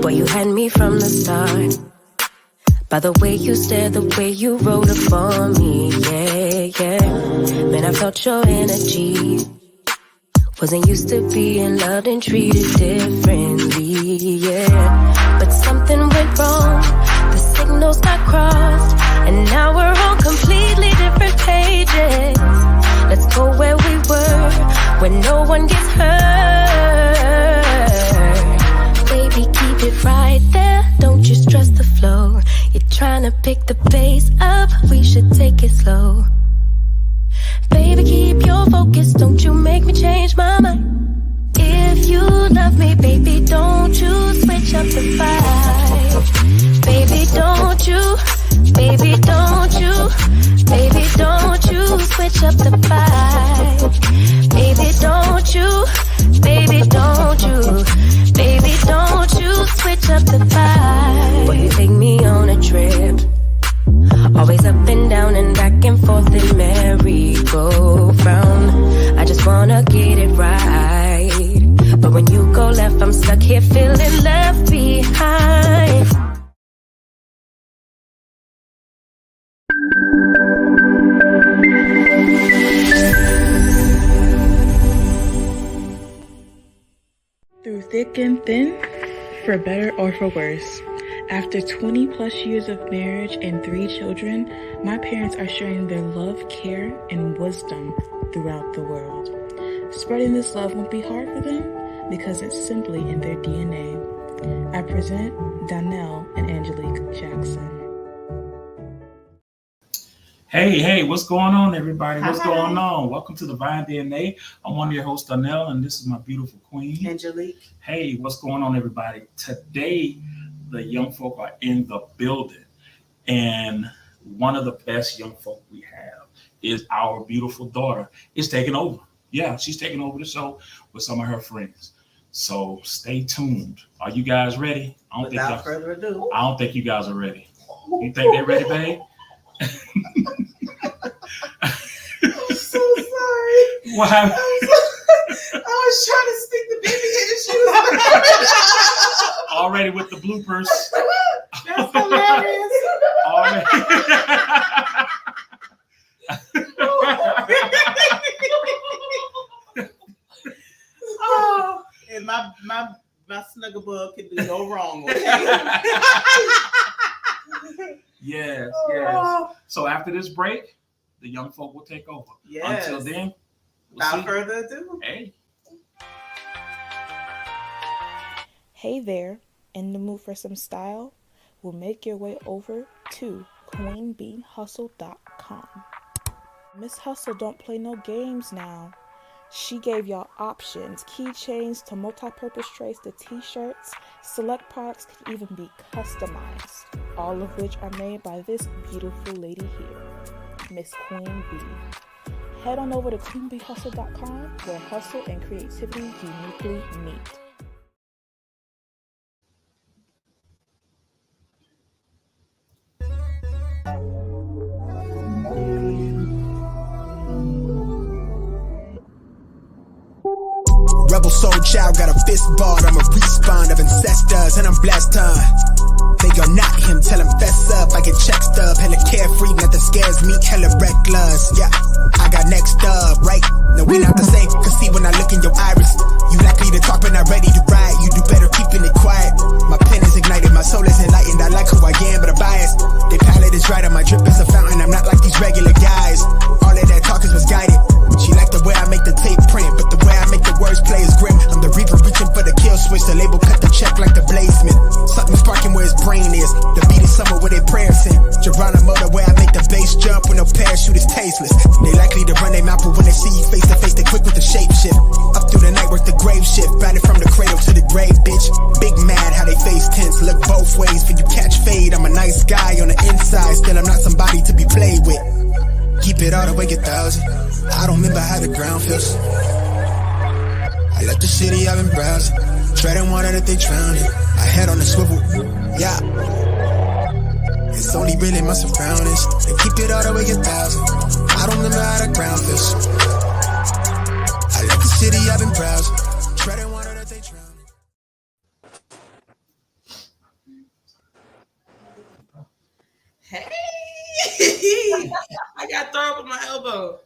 Boy, you had me from the start. By the way you stared, the way you rolled up on me, yeah. Man, I felt your energy. Wasn't used to being loved and treated differently, yeah. But something went wrong, the signals got crossed, and now we're on completely different pages. Let's go where we were, where no one gets hurt. Baby, keep it right there, don't you stress the flow. You're trying to pick the pace up, we should take it slow. Baby, keep your focus, don't you make me change my mind. If you love me, baby, don't you switch up the vibe. Baby, don't you, baby, don't you, baby, don't you switch up the vibe. Baby, don't you, baby, don't you, baby, don't you switch up the vibe. Will you take me on a trip? Always up and down and back and forth in merry-go-round. I just wanna get it right, but when you go left, I'm stuck here feeling left behind. Through thick and thin, for better or for worse. After 20 plus years of marriage and 3 children, my parents are sharing their love, care, and wisdom throughout the world. Spreading this love won't be hard for them because it's simply in their DNA. I present Donnell and Angelic Jackson. Hey, what's going on, everybody? What's going on? Welcome to Divine DNA. I'm one of your hosts, Donnell, and this is my beautiful queen, Angelic. Hey, what's going on, everybody? Today, the young folk are in the building, and one of the best young folk we have is our beautiful daughter is taking over. Yeah, she's taking over the show with some of her friends. So stay tuned. Are you guys ready? Without further ado, I don't think you guys are ready. You think they're ready, babe? I'm so sorry. What happened? I was trying to stick the baby in the shoes. Already with the bloopers. That's hilarious. Already. Oh, and my snuggle bug can do no wrong. Okay? Yes. So after this break, the young folk will take over. Yes. Until then, without further ado. Hey there, in the mood for some style? Well, make your way over to queenbeehustle.com. Miss Hustle don't play no games now. She gave y'all options, keychains to multi-purpose trays to t-shirts. Select products can even be customized, all of which are made by this beautiful lady here, Miss Queen Bee. Head on over to queenbeehustle.com where hustle and creativity uniquely meet. Rebel soul child got a fist balled, I'm a respawn of ancestors, and I'm blessed, They gon' knock him, tell him fess up, I get check stub, hella carefree, nothing scares me, hella reckless, yeah, I got next up, right, no we not the same, cause see when I look in your iris, you likely to talk but not ready to ride, you do better keeping it quiet, my pen is ignited, my soul is enlightened, I like who I am but I'm biased, they palette is right, and my drip is a fountain, I'm not like these regular guys, all of that talk is misguided, she like the way I make the tape print, but the way I make the words play is grim. I'm the reaper reaching for the kill switch. The label cut the check like the bladesman. Something sparking where his brain is. The beat is somewhere where they prayers in. Geronimo, the way I make the bass jump with no parachute is tasteless. They likely to run their mouth, but when they see you face to face, they quick with the shape shift. Up through the night, work the grave shift. Batted from the cradle to the grave, bitch. Big mad how they face tense. Look both ways for you catch fade. I'm a nice guy on the inside. Still, I'm not somebody to be played with. Keep it all the way 1,000. I don't remember how the ground feels. I left the city, I've been browsing. Treading water that they drowning. I head on the swivel, yeah. It's only really my surroundings. And keep it all the way 1,000. I don't remember how the ground feels. I left the city, I've been browsing. Treading water that they drown. Hey, I got thrown up with my elbow.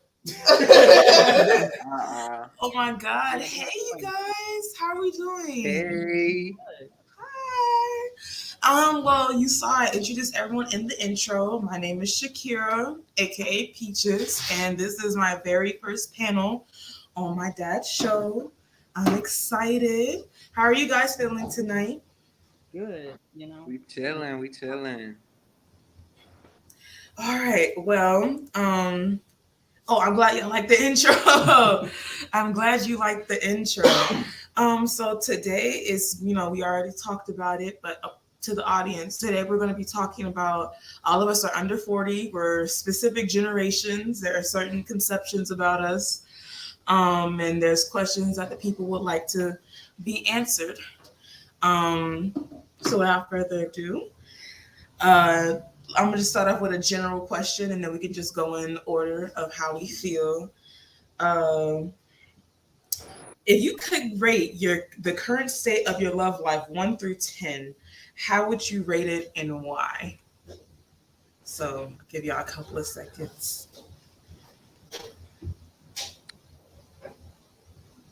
Oh my God. Hey, you guys. How are we doing? Hey. Hi. Well, you saw I introduced everyone in the intro. My name is Shakyra, aka Peaches, and this is my very first panel on my dad's show. I'm excited. How are you guys feeling tonight? Good, you know. We chilling. All right. Well, I'm glad you like the intro. I'm glad you like the intro. So today is, we already talked about it, but to the audience, today we're going to be talking about, all of us are under 40. We're specific generations. There are certain conceptions about us. And there's questions that the people would like to be answered. So without further ado, I'm going to start off with a general question, and then we can just go in order of how we feel. If you could rate the current state of your love life 1 through 10, how would you rate it and why? So I'll give y'all a couple of seconds.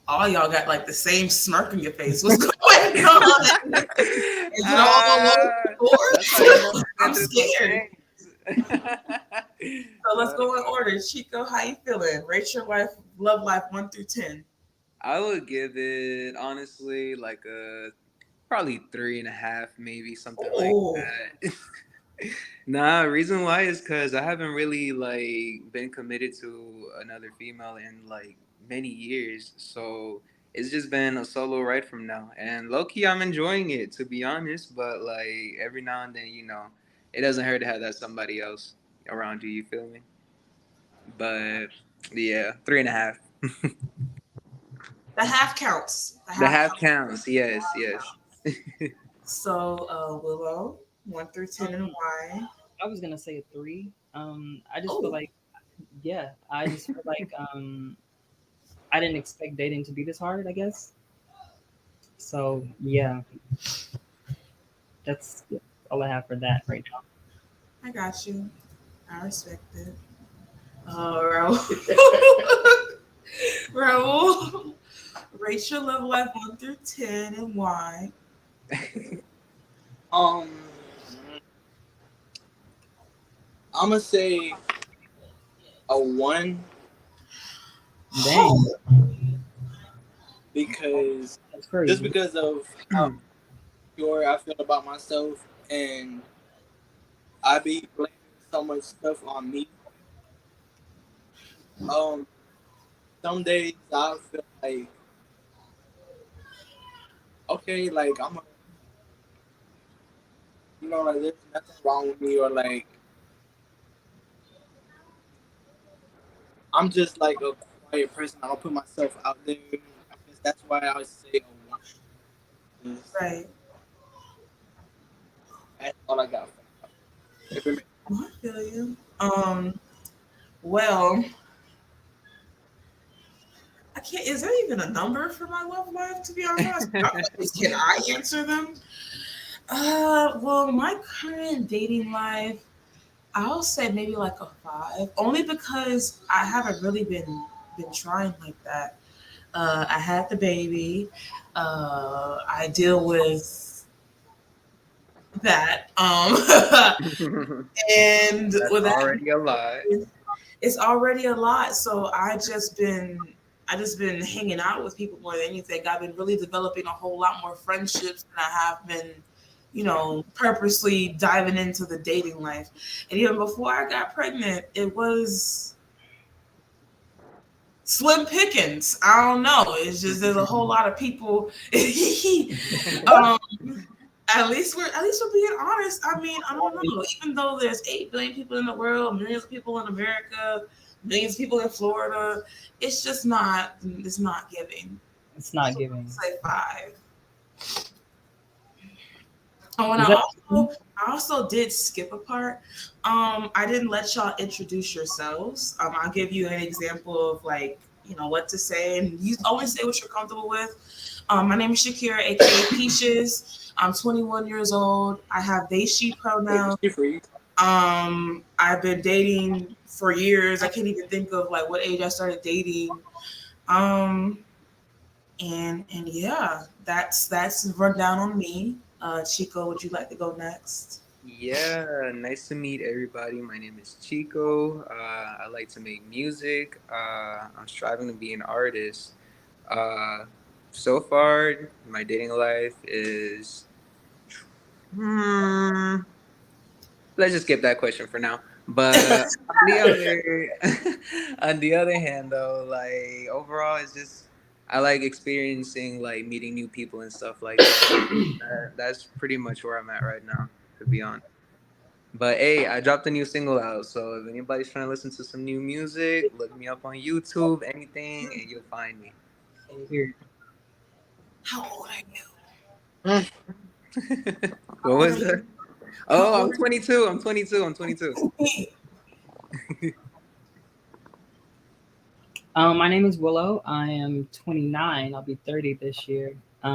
All y'all got like the same smirk on your face. What's going on? Is it all over? I'm scared. So let's go in order. Chico, how you feeling? Rate your love life 1 through 10. I would give it honestly like probably 3.5, maybe something like that. Nah, reason why is because I haven't really like been committed to another female in like many years, so it's just been a solo ride from now. And low key, I'm enjoying it to be honest. But like every now and then, it doesn't hurt to have that somebody else around you. You feel me? But yeah, 3.5. The half counts. The half counts. Yes. So, Willow, 1 through 10 and why? I was gonna say a 3. I just feel like, I just feel like I didn't expect dating to be this hard, I guess. So yeah, that's all I have for that right now. I got you. I respect it. Raul. Raul, rate your love life 1 through 10 and why? I'm gonna say a 1. Dang, Because that's crazy. just because of how sure I feel about myself, and I be blaming so much stuff on me. Some days I feel like, okay, like like there's nothing wrong with me, or like I'm just like a quiet person. I don't put myself out there. I guess that's why I would say a 1. Right. That's all I got. I feel you. Well, I can't. Is there even a number for my love life? To be honest, can I answer them? Well, my current dating life, I'll say maybe like a 5, only because I haven't really been trying like that. I had the baby. I deal with that. And That's with that, already a lot. it's already a lot. So I just been hanging out with people more than anything. I've been really developing a whole lot more friendships than I have been, purposely diving into the dating life. And even before I got pregnant, it was slim pickings. I don't know. It's just there's a whole lot of people. At least we're being honest. I mean, I don't know. Even though there's 8 billion people in the world, millions of people in America, millions of people in Florida, it's just not. It's not giving. It's not giving. Say 5. Oh, and I also did skip a part. I didn't let y'all introduce yourselves. I'll give you an example of like, what to say, and you always say what you're comfortable with. My name is Shakyra, aka Peaches. I'm 21 years old. I have they, she pronouns. I've been dating for years. I can't even think of like what age I started dating. Um, and yeah, that's a rundown on me. Chico, would you like to go next? Yeah, nice to meet everybody. My name is Chico. I like to make music. I'm striving to be an artist. Uh, so far, my dating life is. Hmm, let's just skip that question for now. But on the other, on the other hand, though, like overall, it's just I like experiencing like meeting new people and stuff like that. That's pretty much where I'm at right now, to be honest. But hey, I dropped a new single out, so if anybody's trying to listen to some new music, look me up on YouTube, anything, and you'll find me. Here. How old are What you? was that? How Oh, I'm old 22. I'm 22. I'm 22. are you? My name is Willow. I am 29. I'll be 30 this year. What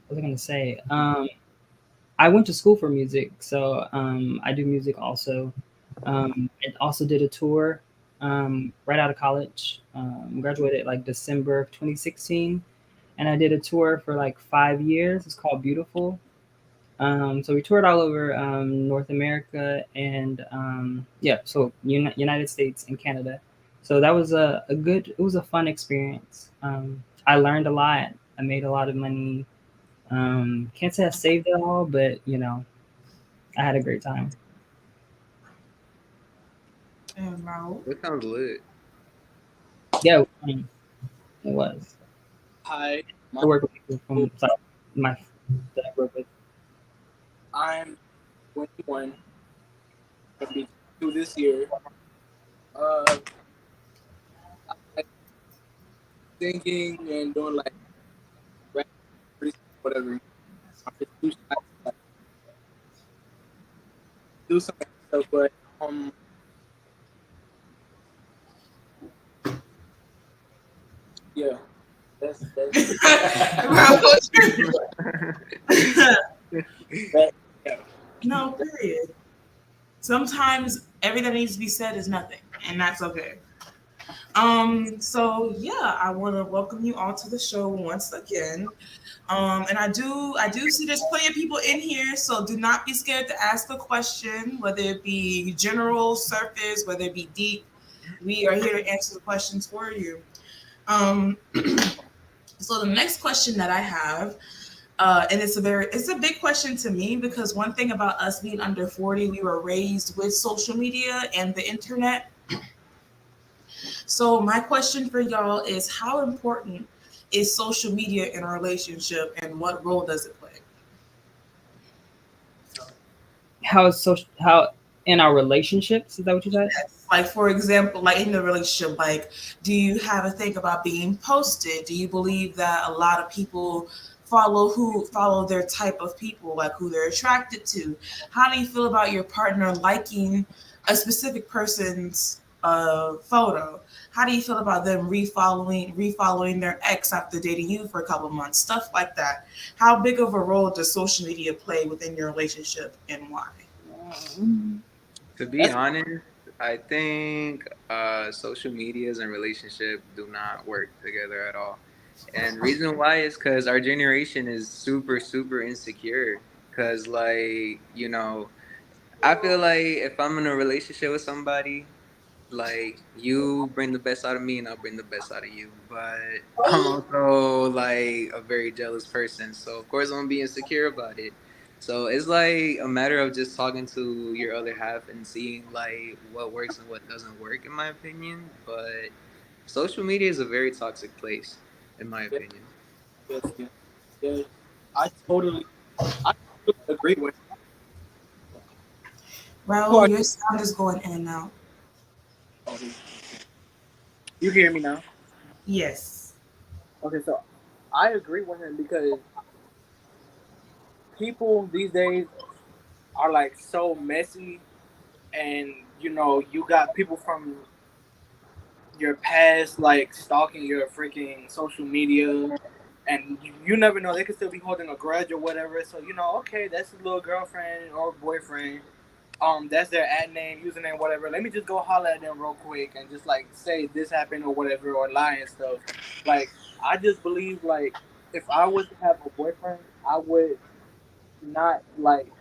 was I gonna say? I went to school for music, so I do music also. I also did a tour right out of college. Graduated like December of 2016, and I did a tour for like 5 years. It's called Beautiful. So we toured all over North America and yeah, so United States and Canada. So that was a good, it was a fun experience. I learned a lot. I made a lot of money. Can't say I saved it all, but I had a great time. And Raul? That sounds lit. Yeah, it was fun. It was. Hi, I work with people from like, my that I work with. I'm 21. Gonna be 22 this year. Uh, I like singing and doing like rap, whatever. I'm just too shy to like, do something myself, but yeah, that's that. Yeah. No, period. Sometimes everything that needs to be said is nothing, and that's okay. So yeah, I want to welcome you all to the show once again. And I do see there's plenty of people in here, so do not be scared to ask a question, whether it be general, surface, whether it be deep. We are here to answer the questions for you. Um, so the next question that I have, and it's a big question to me because one thing about us being under 40, we were raised with social media and the internet. So my question for y'all is how important is social media in a relationship and what role does it play? How in our relationships? Is that what you said? Yes. Like for example, like in the relationship, like do you have a think about being posted? Do you believe that a lot of people follow their type of people, like who they're attracted to? How do you feel about your partner liking a specific person's photo? How do you feel about them refollowing their ex after dating you for a couple of months? Stuff like that. How big of a role does social media play within your relationship and why? To be honest, I think social medias and relationship do not work together at all. And reason why is because our generation is super, super insecure. Because, like, I feel like if I'm in a relationship with somebody, like you bring the best out of me and I'll bring the best out of you. But I'm also like a very jealous person, so of course I'm gonna be insecure about it. So it's like a matter of just talking to your other half and seeing like what works and what doesn't work, in my opinion. But social media is a very toxic place, in my Yeah, opinion. yes, yes, yes. I totally, I totally agree with Raul, you. your sound is going in and out. You hear me now? Yes. Okay, so I agree with him because people these days are like so messy, and you got people from your past like stalking your freaking social media, and you never know, they could still be holding a grudge or whatever. So okay, that's his little girlfriend or boyfriend. That's their ad name, username, whatever. Let me just go holler at them real quick and just like say this happened or whatever, or lie and stuff. Like, I just believe, like, if I was to have a boyfriend, I would not like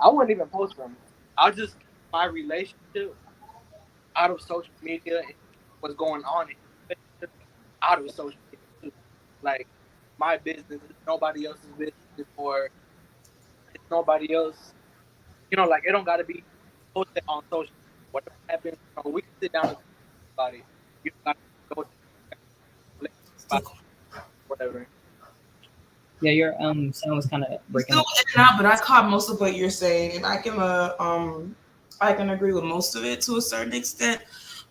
I wouldn't even post them. I'll just keep my relationship out of social media and what's going on in the relationship out of social media too. Like, my business is nobody else's business, or it's nobody else. Like, it don't gotta be posted on social. Whatever happens, we can sit down and talk about it. You don't gotta go to about it, whatever. Yeah, your sound was kind of breaking Still up. in and out, but I caught most of what you're saying, and I can agree with most of it to a certain extent,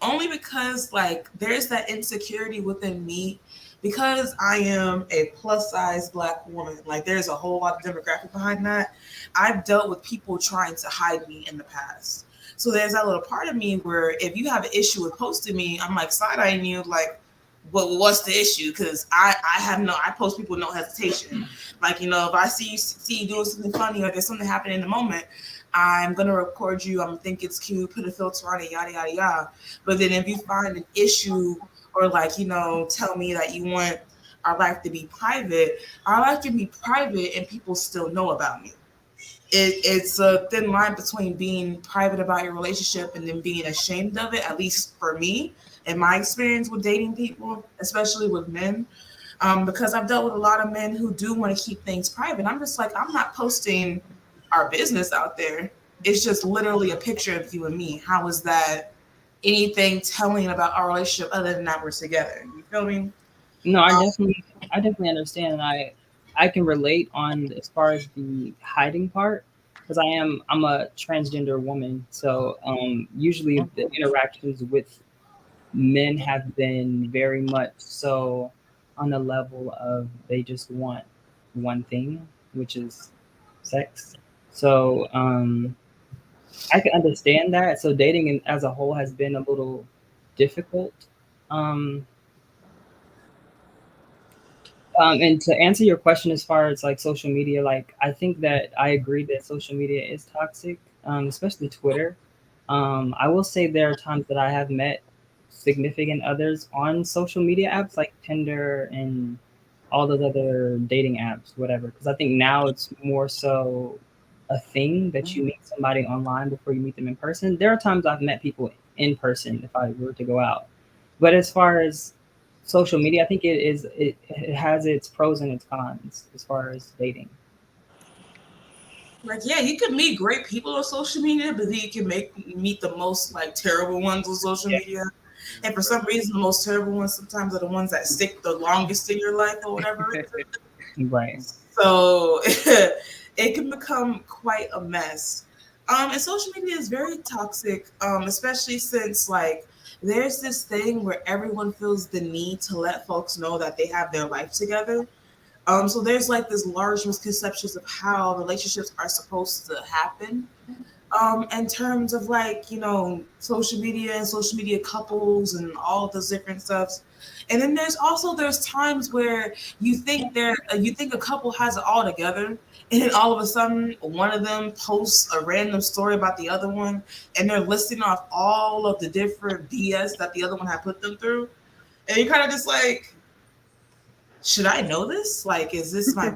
only because like there's that insecurity within me because I am a plus size Black woman. Like, there's a whole lot of demographic behind that. I've dealt with people trying to hide me in the past. So there's that little part of me where if you have an issue with posting me, I'm like side-eyeing you, like, well, what's the issue? Because I post people with no hesitation. Like, if I see you doing something funny or there's something happening in the moment, I'm gonna record you. I'm gonna think it's cute, put a filter on it, yada yada yada. But then if you find an issue or like, tell me that you want our life to be private, our life can be private and people still know about me. It's a thin line between being private about your relationship and then being ashamed of it, at least for me, in my experience with dating people, especially with men. Because I've dealt with a lot of men who do want to keep things private. I'm just like, I'm not posting our business out there. It's just literally a picture of you and me. How is that anything telling about our relationship other than that we're together? You feel me? No, I definitely understand. I can relate on as far as the hiding part because I'm a transgender woman, so usually the interactions with men have been very much so on the level of they just want one thing, which is sex. So I can understand that. So dating as a whole has been a little difficult. Um, and to answer your question as far as like social media, like I think that I agree that social media is toxic, especially Twitter. I will say there are times that I have met significant others on social media apps like Tinder and all those other dating apps, whatever. Because I think now it's more so a thing that you meet somebody online before you meet them in person. There are times I've met people in person if I were to go out. But as far as social media, I think it has its pros and its cons as far as dating. Like, yeah, you can meet great people on social media, but then you can meet the most like terrible ones on social Yeah, media. And for some reason, the most terrible ones sometimes are the ones that stick the longest in your life or whatever. right. So it can become quite a mess. And social media is very toxic, especially since like there's this thing where everyone feels the need to let folks know that they have their life together. So there's like this large misconceptions of how relationships are supposed to happen. In terms of like, social media and social media couples and all of those different stuffs. And then there's times where you think a couple has it all together, and then all of a sudden one of them posts a random story about the other one, and they're listing off all of the different BS that the other one had put them through. And you're kind of just like, should I know this? Like, is this my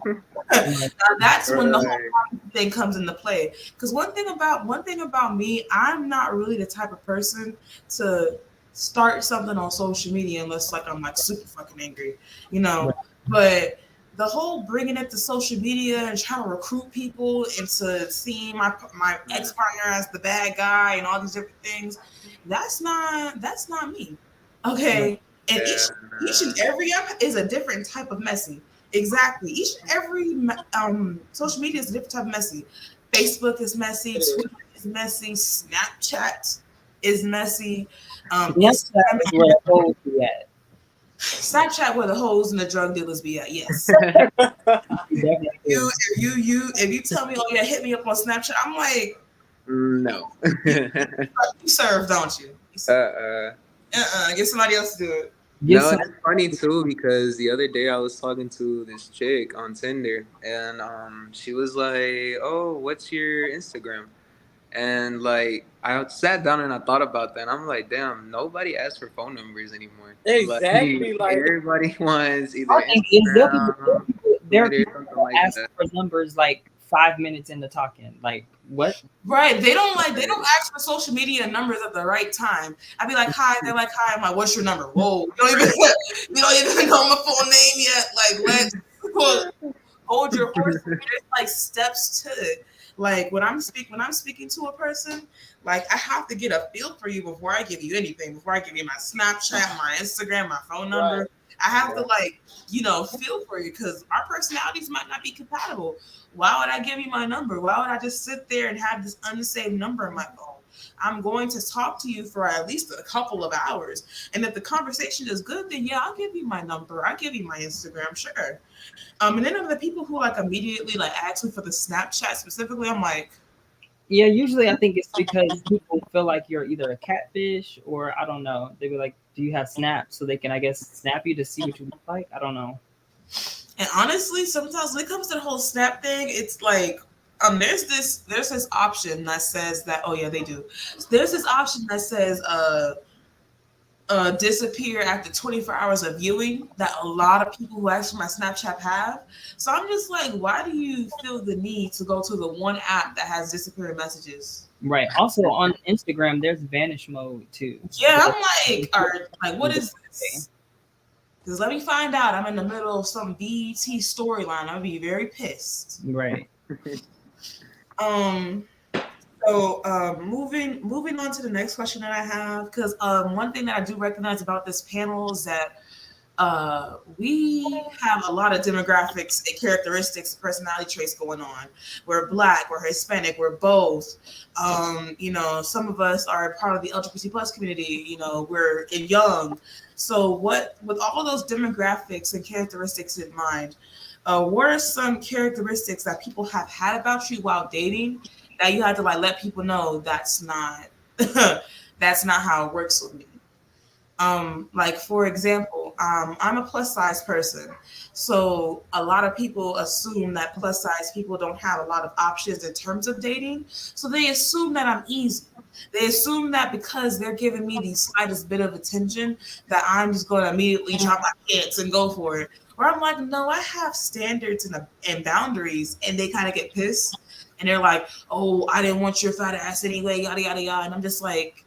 now that's when the whole Right. thing comes into play. Because one thing about me, I'm not really the type of person to start something on social media unless like I'm like super fucking angry, you know. Right. But the whole bringing it to social media and trying to recruit people into seeing my ex partner as the bad guy and all these different things, that's not me. Right. Okay, and Yeah. each and every app is a different type of messy. Exactly. Each and every social media is a different type of messy. Facebook is messy. Twitter is messy. Snapchat is messy. Snapchat Instagram. is where the old be at. Snapchat where the hoes and the drug dealers be at. Yes. Definitely. If you tell me, oh yeah, hit me up on Snapchat, I'm like, No. you serve, don't you? You serve. Get somebody else to do it. No, it's funny too because the other day I was talking to this chick on Tinder, and she was like, "Oh, what's your Instagram?" And like I sat down and I thought about that, and I'm like, "Damn, nobody asks for phone numbers anymore. Exactly. Like Everybody wants either Our thing is Instagram, there are Twitter, people something who like ask that." for numbers like 5 minutes into talking. Like what? Right. They don't ask for social media numbers at the right time. I'd be like, hi, they're like, hi, I'm like, what's your number? Whoa, you don't even know my full name yet. Like, let's hold your horses. There's like steps to it. Like when I'm speaking to a person, like I have to get a feel for you before I give you anything, before I give you my Snapchat, my Instagram, my phone number. Right. I have to like, feel for you because our personalities might not be compatible. Why would I give you my number? Why would I just sit there and have this unsaved number in my phone? I'm going to talk to you for at least a couple of hours. And if the conversation is good, then yeah, I'll give you my number. I'll give you my Instagram, sure. And then the people who like immediately like ask me for the Snapchat specifically, I'm like, Yeah, usually I think it's because people feel like you're either a catfish or I don't know. They be like, "Do you have Snap?" So they can, I guess, snap you to see what you look like. I don't know. and honestly, sometimes when it comes to the whole Snap thing, it's like there's this option that says that, oh yeah, they do. There's this option that says disappear after 24 hours of viewing that a lot of people who ask for my Snapchat have. So I'm just like, why do you feel the need to go to the one app that has disappearing messages? Right. Also on Instagram, there's vanish mode too. Yeah, I'm like, all right, like what is this? Because let me find out. I'm in the middle of some BET storyline. I'll be very pissed. Right. So moving on to the next question that I have, because one thing that I do recognize about this panel is that we have a lot of demographics and characteristics, personality traits going on. We're Black, we're Hispanic, we're both. Some of us are part of the LGBT plus community. We're young. So what, with all those demographics and characteristics in mind, what are some characteristics that people have had about you while dating that you had to like let people know that's not that's not how it works with me? Like for example, I'm a plus size person. So a lot of people assume that plus size people don't have a lot of options in terms of dating. So they assume that I'm easy. They assume that because they're giving me the slightest bit of attention that I'm just going to immediately drop my pants and go for it. Or I'm like, no, I have standards and boundaries, and they kind of get pissed. And they're like, oh, I didn't want your fat ass anyway, yada, yada, yada. And I'm just like,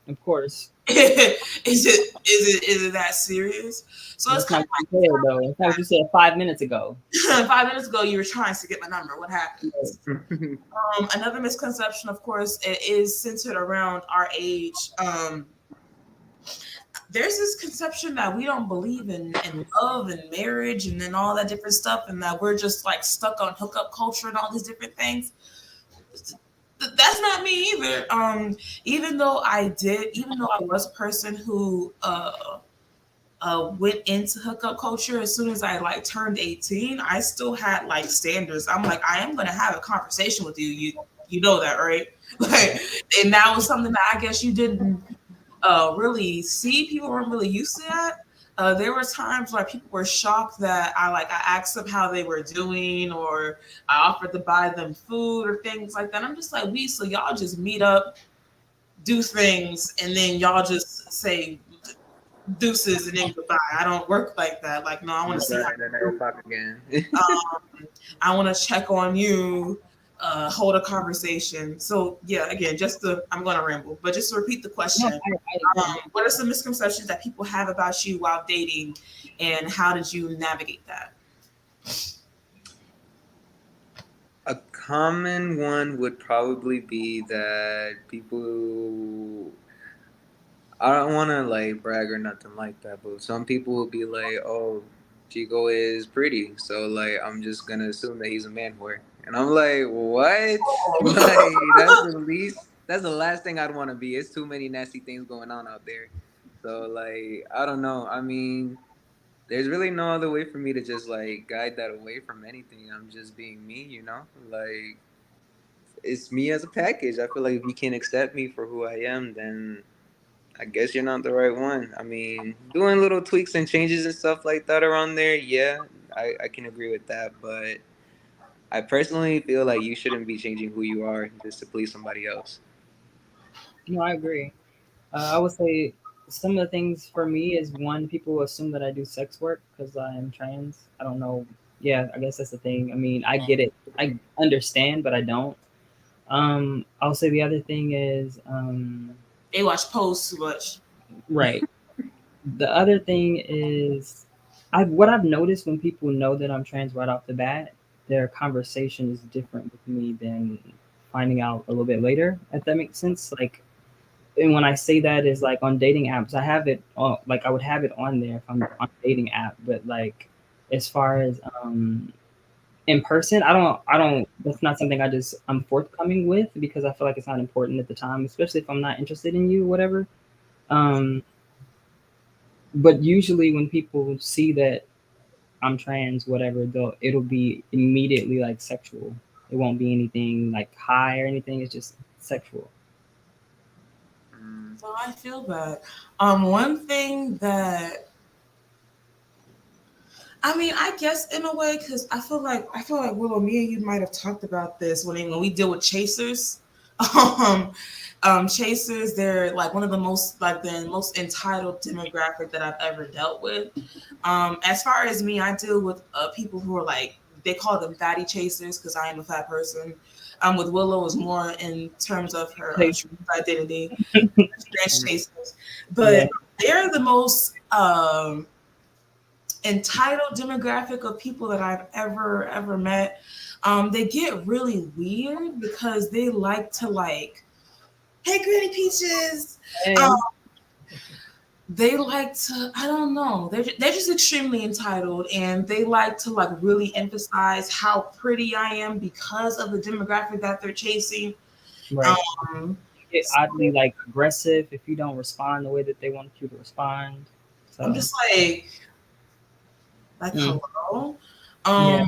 of course. is it that serious? So That's it's kind of like, though. That's what you said 5 minutes ago. 5 minutes ago, you were trying to get my number. What happened? Another misconception, of course, it is centered around our age. There's this conception that we don't believe in love and marriage and then all that different stuff, and that we're just like stuck on hookup culture and all these different things. That's not me either. Even though I was a person who went into hookup culture as soon as I like turned 18, I still had like standards. I'm like, I am gonna have a conversation with you. You know that, right? Like, and that was something that I guess you didn't really see. People weren't really used to that. There were times where people were shocked that I asked them how they were doing, or I offered to buy them food or things like that. I'm just like, so y'all just meet up, do things, and then y'all just say deuces and then goodbye. I don't work like that. Like, no, I want to see how you again. I want to check on you, hold a conversation. So yeah, again, I'm going to ramble, but just to repeat the question, what are some misconceptions that people have about you while dating, and how did you navigate that? A common one would probably be that people, I don't want to like brag or nothing like that, but some people will be like, oh, Chico is pretty, so like I'm just gonna assume that he's a man whore. And I'm like, what? Like that's the last thing I'd want to be. It's too many nasty things going on out there. So like, I don't know. I mean, there's really no other way for me to just like guide that away from anything. I'm just being me, you know? Like, it's me as a package. I feel like if you can't accept me for who I am, then I guess you're not the right one. I mean, doing little tweaks and changes and stuff like that around there, yeah, I can agree with that. But I personally feel like you shouldn't be changing who you are just to please somebody else. No, I agree. I would say some of the things for me is one, people assume that I do sex work because I am trans. I don't know. Yeah, I guess that's the thing. I mean, I get it. I understand, but I don't. I'll say the other thing is, They watch Pose too much. right. The other thing is, what I've noticed when people know that I'm trans right off the bat, their conversation is different with me than finding out a little bit later. If that makes sense, like, and when I say that is like on dating apps, I have it on, like I would have it on there if I'm on a dating app, but like as far as in person, I don't that's not something I'm forthcoming with because I feel like it's not important at the time, especially if I'm not interested in you, whatever. Um, but usually when people see that I'm trans, whatever, it'll be immediately like sexual. It won't be anything like high or anything. It's just sexual. Mm. So I feel that. One thing that I mean, I guess in a way, because I feel like Willow, me and you might have talked about this when we deal with chasers. Um, chasers, they're like one of the most entitled demographic that I've ever dealt with. As far as me, I deal with people who are like they call them fatty chasers because I am a fat person. With Willow is more in terms of her Like, trans identity, trans Mm. chasers, yeah, but they're the most entitled demographic of people that I've ever met. They get really weird because they like to like, hey, Granny Peaches. Um, hey, they like to, I don't know, they're just extremely entitled and they like to like really emphasize how pretty I am because of the demographic that they're chasing. right. Um, Get oddly like aggressive if you don't respond the way that they want you to respond. I'm So just like mm, hello. yeah, Um,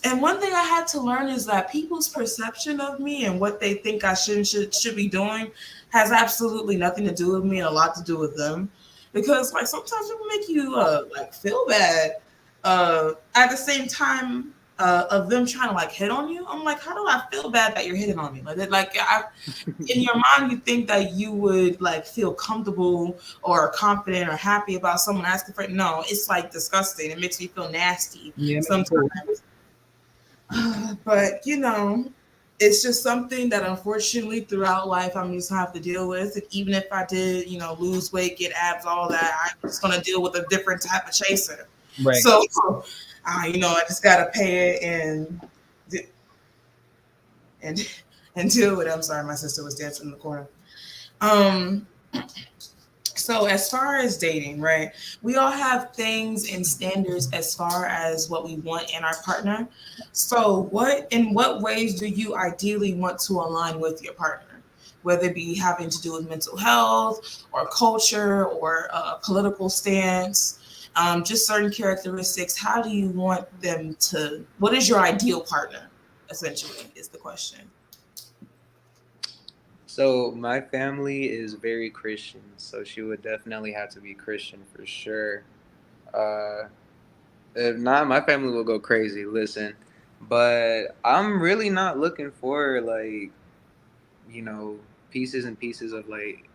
And one thing I had to learn is that people's perception of me and what they think I should be doing has absolutely nothing to do with me and a lot to do with them. Because like sometimes people make you like feel bad. At the same time of them trying to like hit on you, I'm like, how do I feel bad that you're hitting on me? In your mind, you think that you would like feel comfortable or confident or happy about someone asking for it. No, it's like disgusting. It makes me feel nasty yeah, make you feel sometimes. But it's just something that unfortunately throughout life I'm just gonna have to deal with. And even if I did, lose weight, get abs, all that, I'm just gonna deal with a different type of chaser. right. So, I just gotta pay it and and deal with it. I'm sorry, my sister was dancing in the corner. Um, So, as far as dating, right, we all have things and standards as far as what we want in our partner. So, in what ways do you ideally want to align with your partner? Whether it be having to do with mental health or culture or a political stance, just certain characteristics. How do you want them to? What is your ideal partner? Essentially, is the question. So my family is very Christian, so she would definitely have to be Christian for sure. Uh, if not, my family will go crazy. Listen, but I'm really not looking for like you know pieces and pieces of like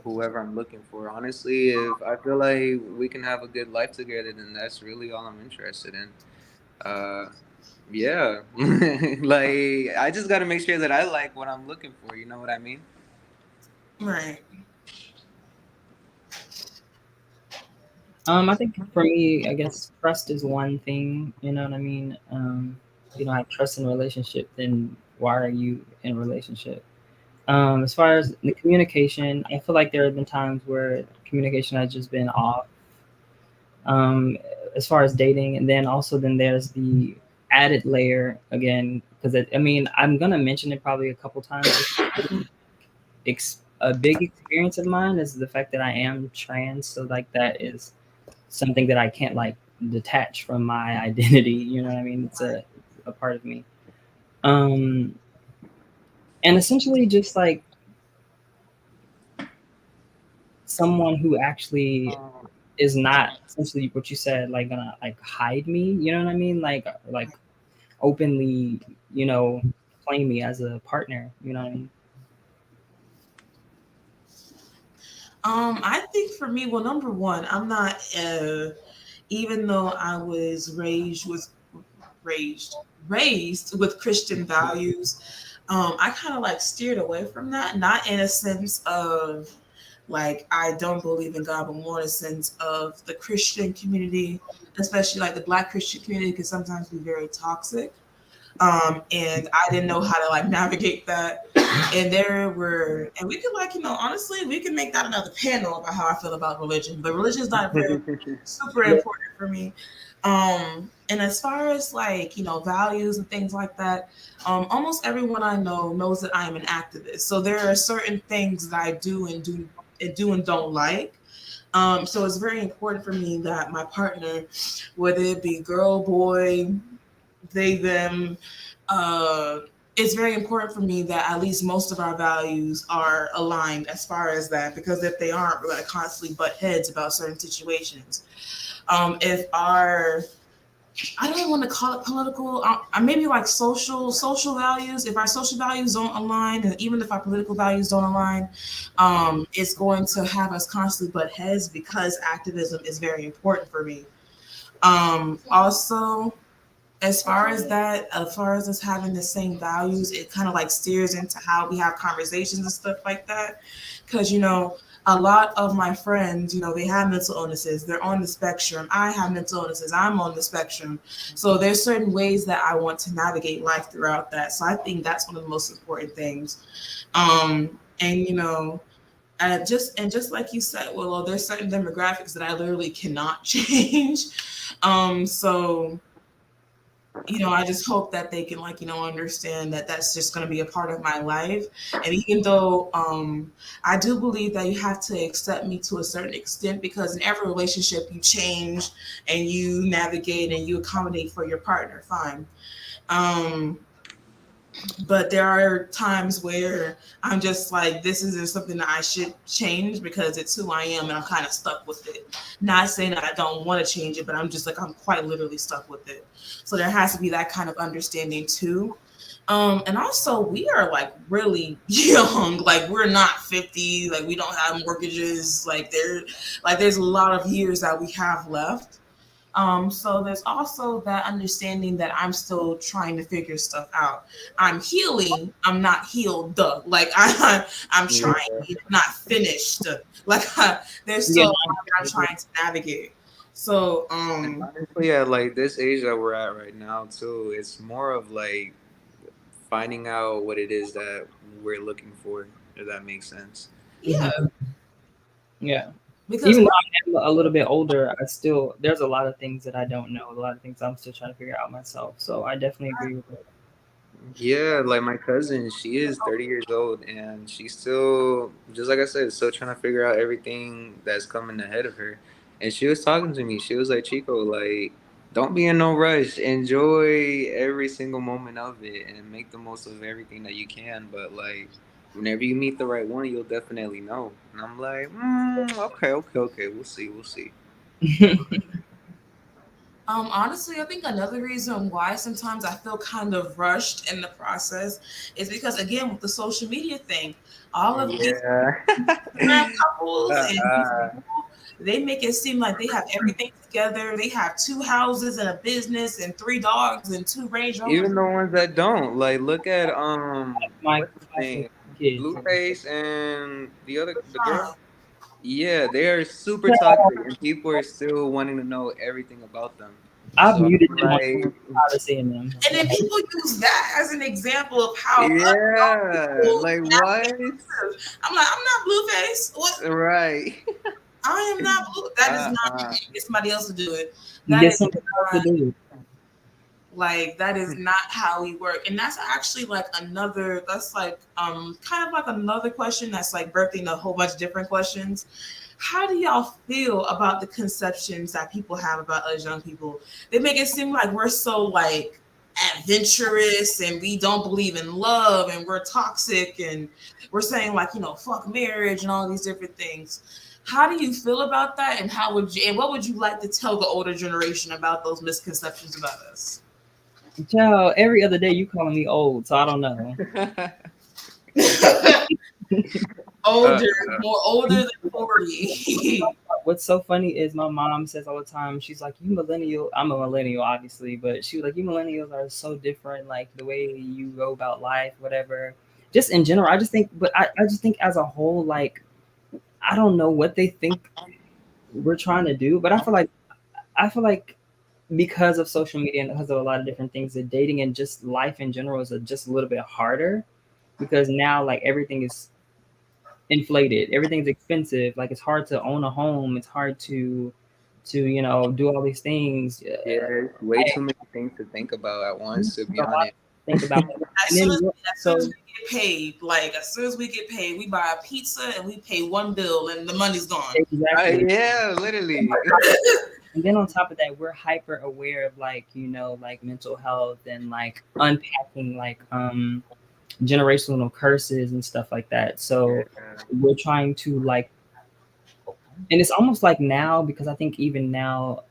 whoever I'm looking for. Honestly, if I feel like we can have a good life together, then that's really all I'm interested in. Uh, yeah, like I just got to make sure that I like what I'm looking for. You know what I mean? Right. I think for me, I guess trust is one thing. You know what I mean? If you don't have trust in a relationship, then why are you in a relationship? As far as the communication, I feel like there have been times where communication has just been off. Um, as far as dating, and then there's the added layer again because I mean I'm gonna mention it probably a couple times. a big experience of mine is the fact that I am trans. So like that is something that I can't like detach from my identity. You know what I mean? It's a part of me. Um, and essentially just like someone who actually is not essentially what you said, like gonna like hide me. You know what I mean? Like openly, you know, claim me as a partner. You know what I mean? I think for me, well, number one, I'm not. Even though I was raised raised with Christian values, I kind of like steered away from that. Not in a sense of like I don't believe in God, but more in a sense of the Christian community, especially like the Black Christian community, can sometimes be very toxic. And I didn't know how to like navigate that. And there were, and we could like, honestly, we can make that another panel about how I feel about religion, but religion is not very super Yeah. important for me. And as far as like, values and things like that, almost everyone I know knows that I am an activist. So there are certain things that I do and don't like. So it's very important for me that my partner, whether it be girl, boy, they, them, uh, it's very important for me that at least most of our values are aligned as far as that, because if they aren't, we're going to constantly butt heads about certain situations. If our, I don't even want to call it political, maybe like social values. If our social values don't align, and even if our political values don't align, it's going to have us constantly butt heads because activism is very important for me. Also, as far as us having the same values, it kind of like steers into how we have conversations and stuff like that. Because, a lot of my friends, they have mental illnesses. They're on the spectrum. I have mental illnesses. I'm on the spectrum. So there's certain ways that I want to navigate life throughout that. So I think that's one of the most important things. And, just like you said, Willow, there's certain demographics that I literally cannot change. So I just hope that they can like, understand that that's just going to be a part of my life. And even though I do believe that you have to accept me to a certain extent, because in every relationship you change and you navigate and you accommodate for your partner, fine. Um, but there are times where I'm just like, this isn't something that I should change because it's who I am and I'm kind of stuck with it. Not saying that I don't want to change it, but I'm just like, I'm quite literally stuck with it. So there has to be that kind of understanding too. And also we are like really young, like we're not 50, like we don't have mortgages, there's a lot of years that we have left. So there's also that understanding that I'm still trying to figure stuff out. I'm healing. I'm not healed. Duh. Like I'm Yeah. trying. I'm not finished. Like there's Yeah. still a lot that I'm trying to navigate. So Honestly, at like this age that we're at right now, too, it's more of like finding out what it is that we're looking for, if that makes sense. yeah, Yeah. because Even though I'm a little bit older, I still there's a lot of things that I don't know. A lot of things I'm still trying to figure out myself. So I definitely agree with it. Yeah, like my cousin, she is 30 years old and she's still, just like I said, still trying to figure out everything that's coming ahead of her. And she was talking to me. She was like, Chico, like, don't be in no rush. Enjoy every single moment of it and make the most of everything that you can. But, like, whenever you meet the right one, you'll definitely know. And I'm like, okay. We'll see, we'll see. honestly, I think another reason why sometimes I feel kind of rushed in the process is because, again, with the social media thing, all of these Yeah. Instagram couples and these Uh-uh. people, they make it seem like they have everything together. They have two houses and a business and three dogs and two Range Rovers. Even the ones that don't, like, look at My what's his classic name, kids. Blueface and the girl. Huh. Yeah, they are super toxic, and people are still wanting to know everything about them. I've So muted I'm them on like, how to seeing them. And then people use that as an example of how yeah, people like what? navigate this. I'm like, I'm not Blueface. What? Right? I am not blue. That is not Uh-uh. me. Get somebody else to do it. You That get is something else to not do. Like that is not how we work. And that's actually like another that's like kind of like another question that's like birthing a whole bunch of different questions. How do y'all feel about the conceptions that people have about us young people? They make it seem like we're so like adventurous and we don't believe in love and we're toxic and we're saying like, you know, fuck marriage and all these different things. How do you feel about that, and how would you and what would you like to tell the older generation about those misconceptions about us? Child, every other day you calling me old, so I don't know. Older, more older than 40. What's so funny is my mom says all the time, she's like, you millennial, I'm a millennial, obviously, but she was like, you millennials are so different, like the way you go about life, whatever. Just in general, I just think, but I just think as a whole, like, I don't know what they think we're trying to do, but I feel like because of social media and because of a lot of different things, that dating and just life in general is just a little bit harder because now like everything is inflated, everything's expensive. Like it's hard to own a home. It's hard to do all these things. Yeah, there's way too many things to think about at once, to be A lot honest. to think about. As And soon then as we get paid, like as soon as we get paid, we buy a pizza and we pay one bill and the money's gone. exactly. Yeah, literally. And then on top of that, we're hyper aware of like like mental health and like unpacking like generational curses and stuff like that. So we're trying to like, and it's almost like now because I think even now,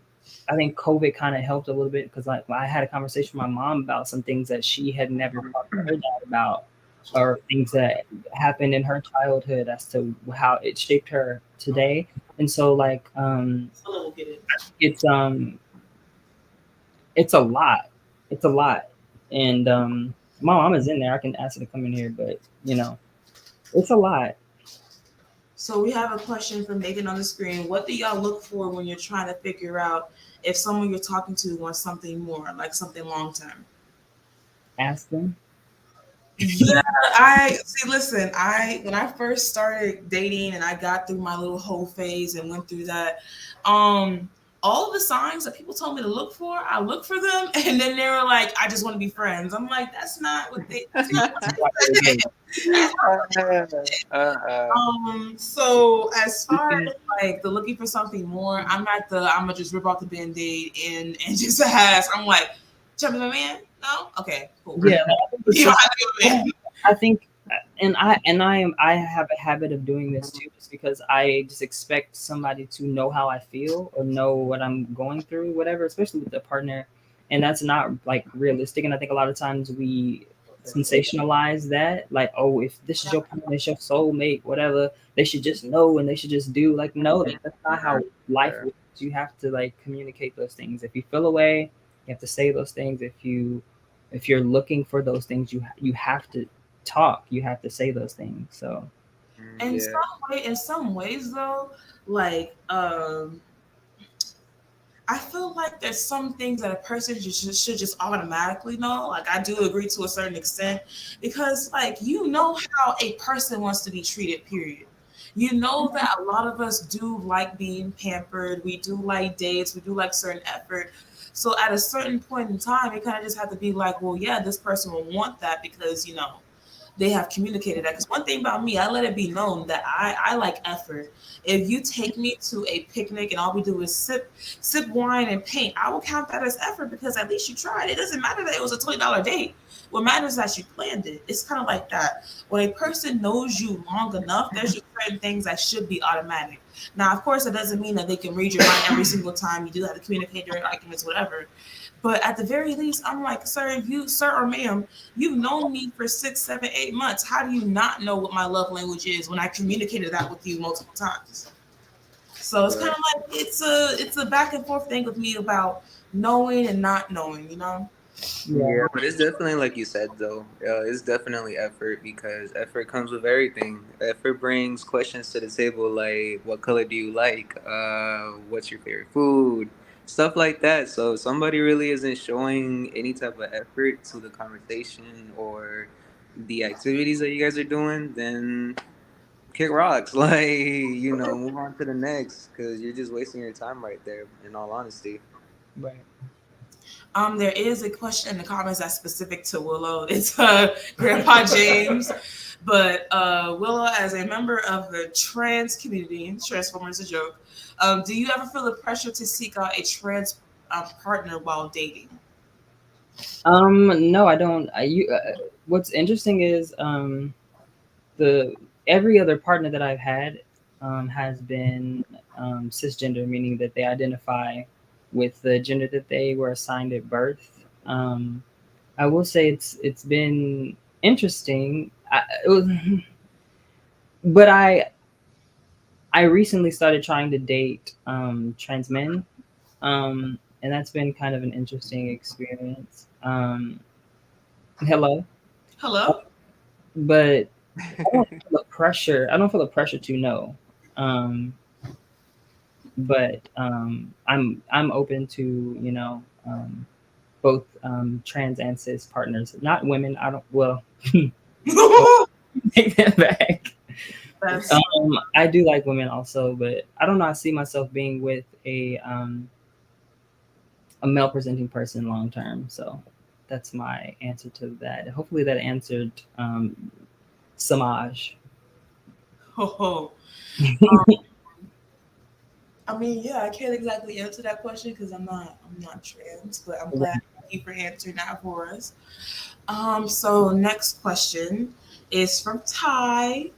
I think COVID kind of helped a little bit because like I had a conversation with my mom about some things that she had never talked to her dad about, or things that happened in her childhood as to how it shaped her today. And so like it's it's a lot. It's a lot. And my mom is in there. I can ask her to come in here, but it's a lot. So we have a question from Megan on the screen. What do y'all look for when you're trying to figure out if someone you're talking to wants something more, like something long term? Ask them. Yeah, I see. Listen, when I first started dating and I got through my little whole phase and went through that, all of the signs that people told me to look for, I looked for them, and then they were like, "I just want to be friends." I'm like, "That's not what they." That's not what they So as far as like the looking for something more, I'm not the I'm gonna just rip off the band-aid and just ask. I'm like, jumping my man? No? Okay, cool. Yeah, You don't have to be a man. I think, I have a habit of doing this too, just because I just expect somebody to know how I feel or know what I'm going through, whatever, especially with a partner, and that's not like realistic. And I think a lot of times we sensationalize that, like, oh, if this is your partner, it's your soulmate, whatever, they should just know and they should just do. Like, no, that's not how life works. You have to like communicate those things. If you feel away, you have to say those things. If you're looking for those things, you have to talk. You have to say those things. So, In some ways though, like I feel like there's some things that a person should just automatically know. Like I do agree to a certain extent because like you know how a person wants to be treated, period. You know that a lot of us do like being pampered. We do like dates. We do like certain effort. So at a certain point in time, it kind of just have to be like, well, yeah, this person will want that because, they have communicated that. Because one thing about me, I let it be known that I like effort. If you take me to a picnic and all we do is sip wine and paint, I will count that as effort because at least you tried. It doesn't matter that it was a $20 date. What matters is that you planned it. It's kind of like that. When a person knows you long enough, there's just certain things that should be automatic. Now, of course, it doesn't mean that they can read your mind every single time. You do have to communicate during arguments, whatever. But at the very least, I'm like, sir or ma'am, you've known me for 6, 7, 8 months. How do you not know what my love language is when I communicated that with you multiple times? So it's kind of like it's a back and forth thing with me about knowing and not knowing. Yeah, but it's definitely like you said though. It's definitely effort because effort comes with everything. Effort brings questions to the table like, "What color do you like? What's your favorite food?" Stuff like that. So if somebody really isn't showing any type of effort to the conversation or the activities that you guys are doing, then kick rocks. Like move on to the next because you're just wasting your time right there. In all honesty. right. There is a question in the comments that's specific to Willow. It's Grandpa James. But Willow, as a member of the trans community, Transformers a joke, do you ever feel the pressure to seek out a trans partner while dating? No, I don't. What's interesting is the every other partner that I've had has been cisgender, meaning that they identify with the gender that they were assigned at birth. I will say it's been interesting, but I recently started trying to date trans men, and that's been kind of an interesting experience. Hello, Hello? but I don't feel the pressure. I don't feel the pressure to know. Um, but I'm open to both trans and cis partners, not women. I don't. Well, take that back. That's I do like women also, but I don't know. I see myself being with a male presenting person long term. So that's my answer to that. Hopefully that answered Samaj. ho. I mean, yeah, I can't exactly answer that question because I'm not trans, but I'm glad you for answering that for us. So next question is from Ty.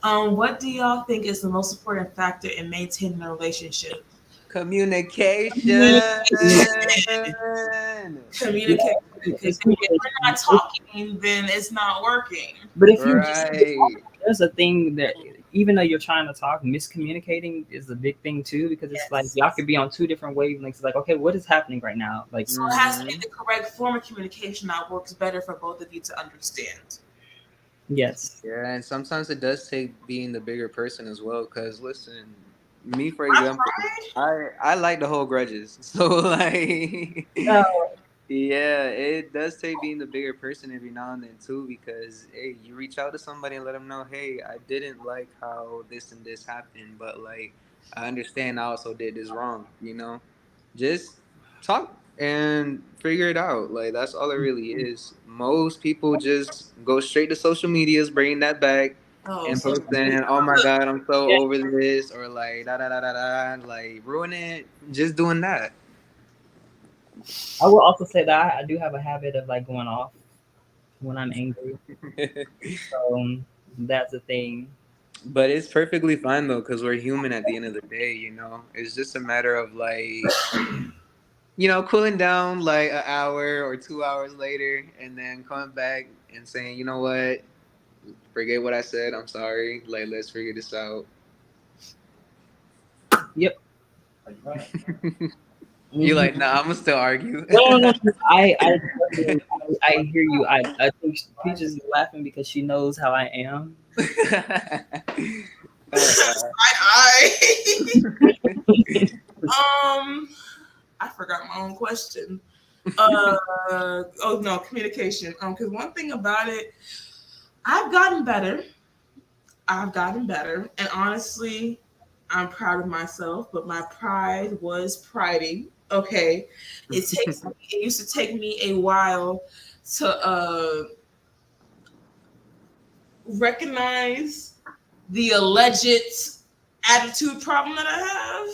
What do y'all think is the most important factor in maintaining a relationship? Communication. Communication. Because if we're not talking, then it's not working. But if you're Right. there's a thing that even though you're trying to talk, miscommunicating is a big thing too, because it's like Yes. y'all could be on two different wavelengths. Like, okay, what is happening right now? Like, So it has to be the correct form of communication that works better for both of you to understand. yes, Yeah, and sometimes it does take being the bigger person as well. Cause listen, me for My example, I like to hold grudges. So like, no, yeah, it does take being the bigger person every now and then too. Because hey, you reach out to somebody and let them know, hey, I didn't like how this and this happened, but like I understand I also did this wrong. Just talk and figure it out. Like that's all it really is. Most people just go straight to social medias, bringing that back, Oh, and so posting, "Oh my God, I'm so over this," or like da da da da da, like ruin it. Just doing that. I will also say that I do have a habit of like going off when I'm angry. So that's a thing. But it's perfectly fine though, because we're human at the end of the day. It's just a matter of like cooling down like an hour or 2 hours later, and then coming back and saying, you know what, forget what I said. I'm sorry. Like, let's figure this out. Yep. You Mhm. like, nah, I'm gonna still argue. No. I hear you. I think Peaches is laughing because she knows how I am. I I forgot my own question. Oh no, communication. Because one thing about it, I've gotten better. I've gotten better, and honestly, I'm proud of myself. But my pride was priding. Okay, it used to take me a while to recognize the alleged attitude problem that I have.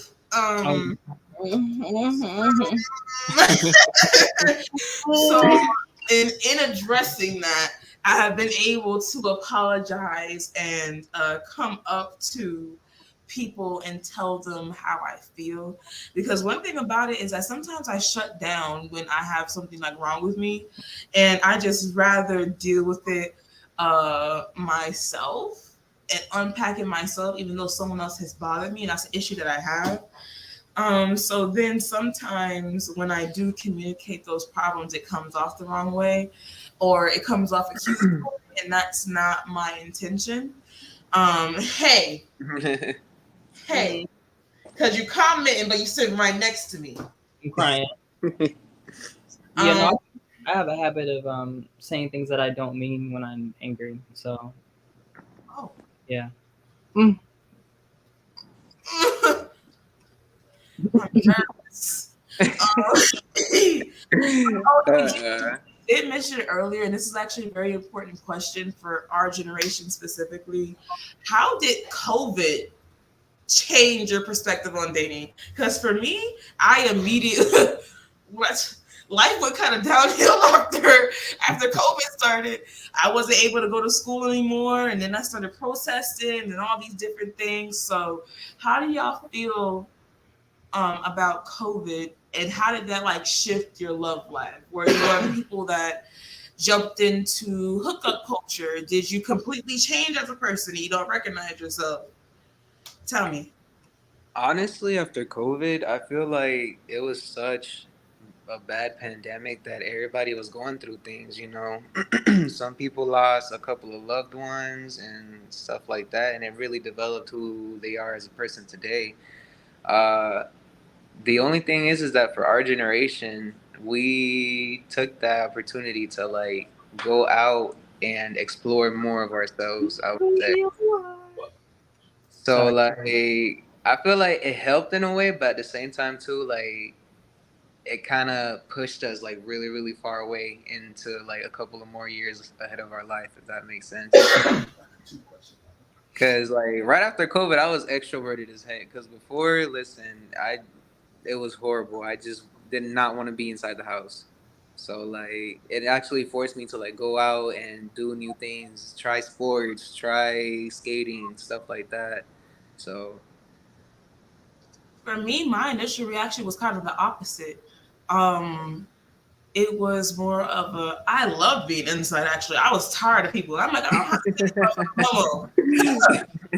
So in addressing that, I have been able to apologize and come up to people and tell them how I feel. Because one thing about it is that sometimes I shut down when I have something like wrong with me, and I just rather deal with it myself and unpack it myself, even though someone else has bothered me, and that's an issue that I have. So then sometimes when I do communicate those problems, it comes off the wrong way, or it comes off accusatory, and that's not my intention. Hey, because you commenting, but you sitting right next to me. I'm crying. Yeah, no, I have a habit of saying things that I don't mean when I'm angry. So Oh. yeah. I'm nervous. Uh, Did mention it earlier, and this is actually a very important question for our generation specifically. How did COVID change your perspective on dating? Because for me, I immediately what life went kind of downhill after COVID started. I wasn't able to go to school anymore, and then I started protesting and all these different things. So, how do y'all feel about COVID, and how did that like shift your love life? Were you one of the people that jumped into hookup culture? Did you completely change as a person? You don't recognize yourself. Tell me. Honestly, after COVID, I feel like it was such a bad pandemic that everybody was going through things, you know. Some people lost a couple of loved ones and stuff like that, and it really developed who they are as a person today. Uh, the only thing is that for our generation, we took that opportunity to like go out and explore more of ourselves, I would say. So Sorry. like I feel like it helped in a way, but at the same time too, like it kind of pushed us like really, really far away into like a couple of more years ahead of our life, if that makes sense. Cause like right after COVID, I was extroverted as heck. Cause before, listen, it was horrible. I just did not want to be inside the house. So like it actually forced me to like go out and do new things, try sports, try skating, stuff like that. So For me, my initial reaction was kind of the opposite. Um, it was more of a I love being inside actually. I was tired of people. I'm like, I don't have to think about no more.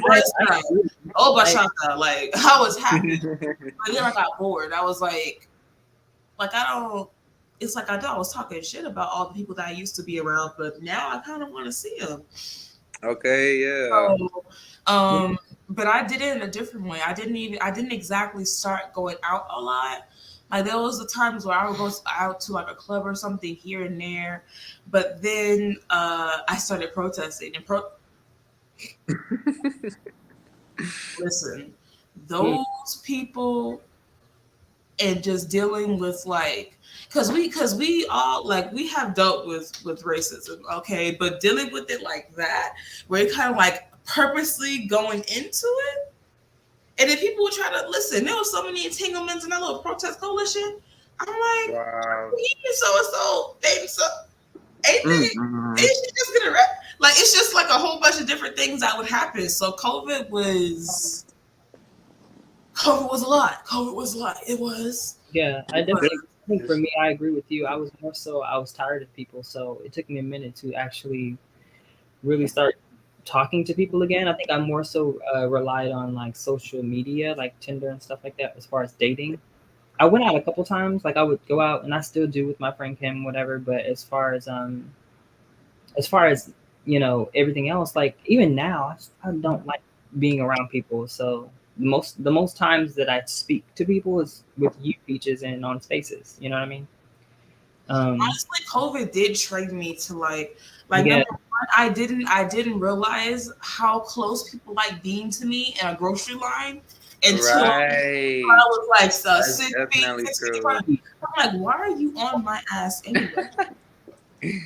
Where's that? Oh bashaka. Like I was happy. But then I got bored. I was like I don't it's like I was talking shit about all the people that I used to be around, but now I kind of want to see them. okay, yeah. So, but I did it in a different way. I didn't exactly start going out a lot. Like there was the times where I would go out to like a club or something here and there, but then I started protesting and listen, those people and just dealing with like because we all like we have dealt with racism, okay, but dealing with it like that where it kind of like purposely going into it. And then people would try to listen. There was so many entanglements in that little protest coalition. I'm like, Wow. he so and so, baby, so ain't Mm-hmm. they just gonna rap? Like it's just like a whole bunch of different things that would happen. So COVID was a lot. COVID was a lot. It was. Yeah, I definitely I think for me, I agree with you. I was more so I was tired of people, so it took me a minute to actually really start talking to people again. I think I more so relied on like social media, like Tinder and stuff like that, as far as dating. I went out a couple times, like I would go out, and I still do with my friend Kim, whatever. But as far as everything else, like even now, I don't like being around people. So the most times that I speak to people is with you, Peaches, and on Spaces. You know what I mean? Honestly, COVID did train me to like Yeah. number one, I didn't realize how close people like being to me in a grocery line until Right. I was like That's 6 feet, definitely 6 feet true. apart. I'm like, why are you on my ass anyway?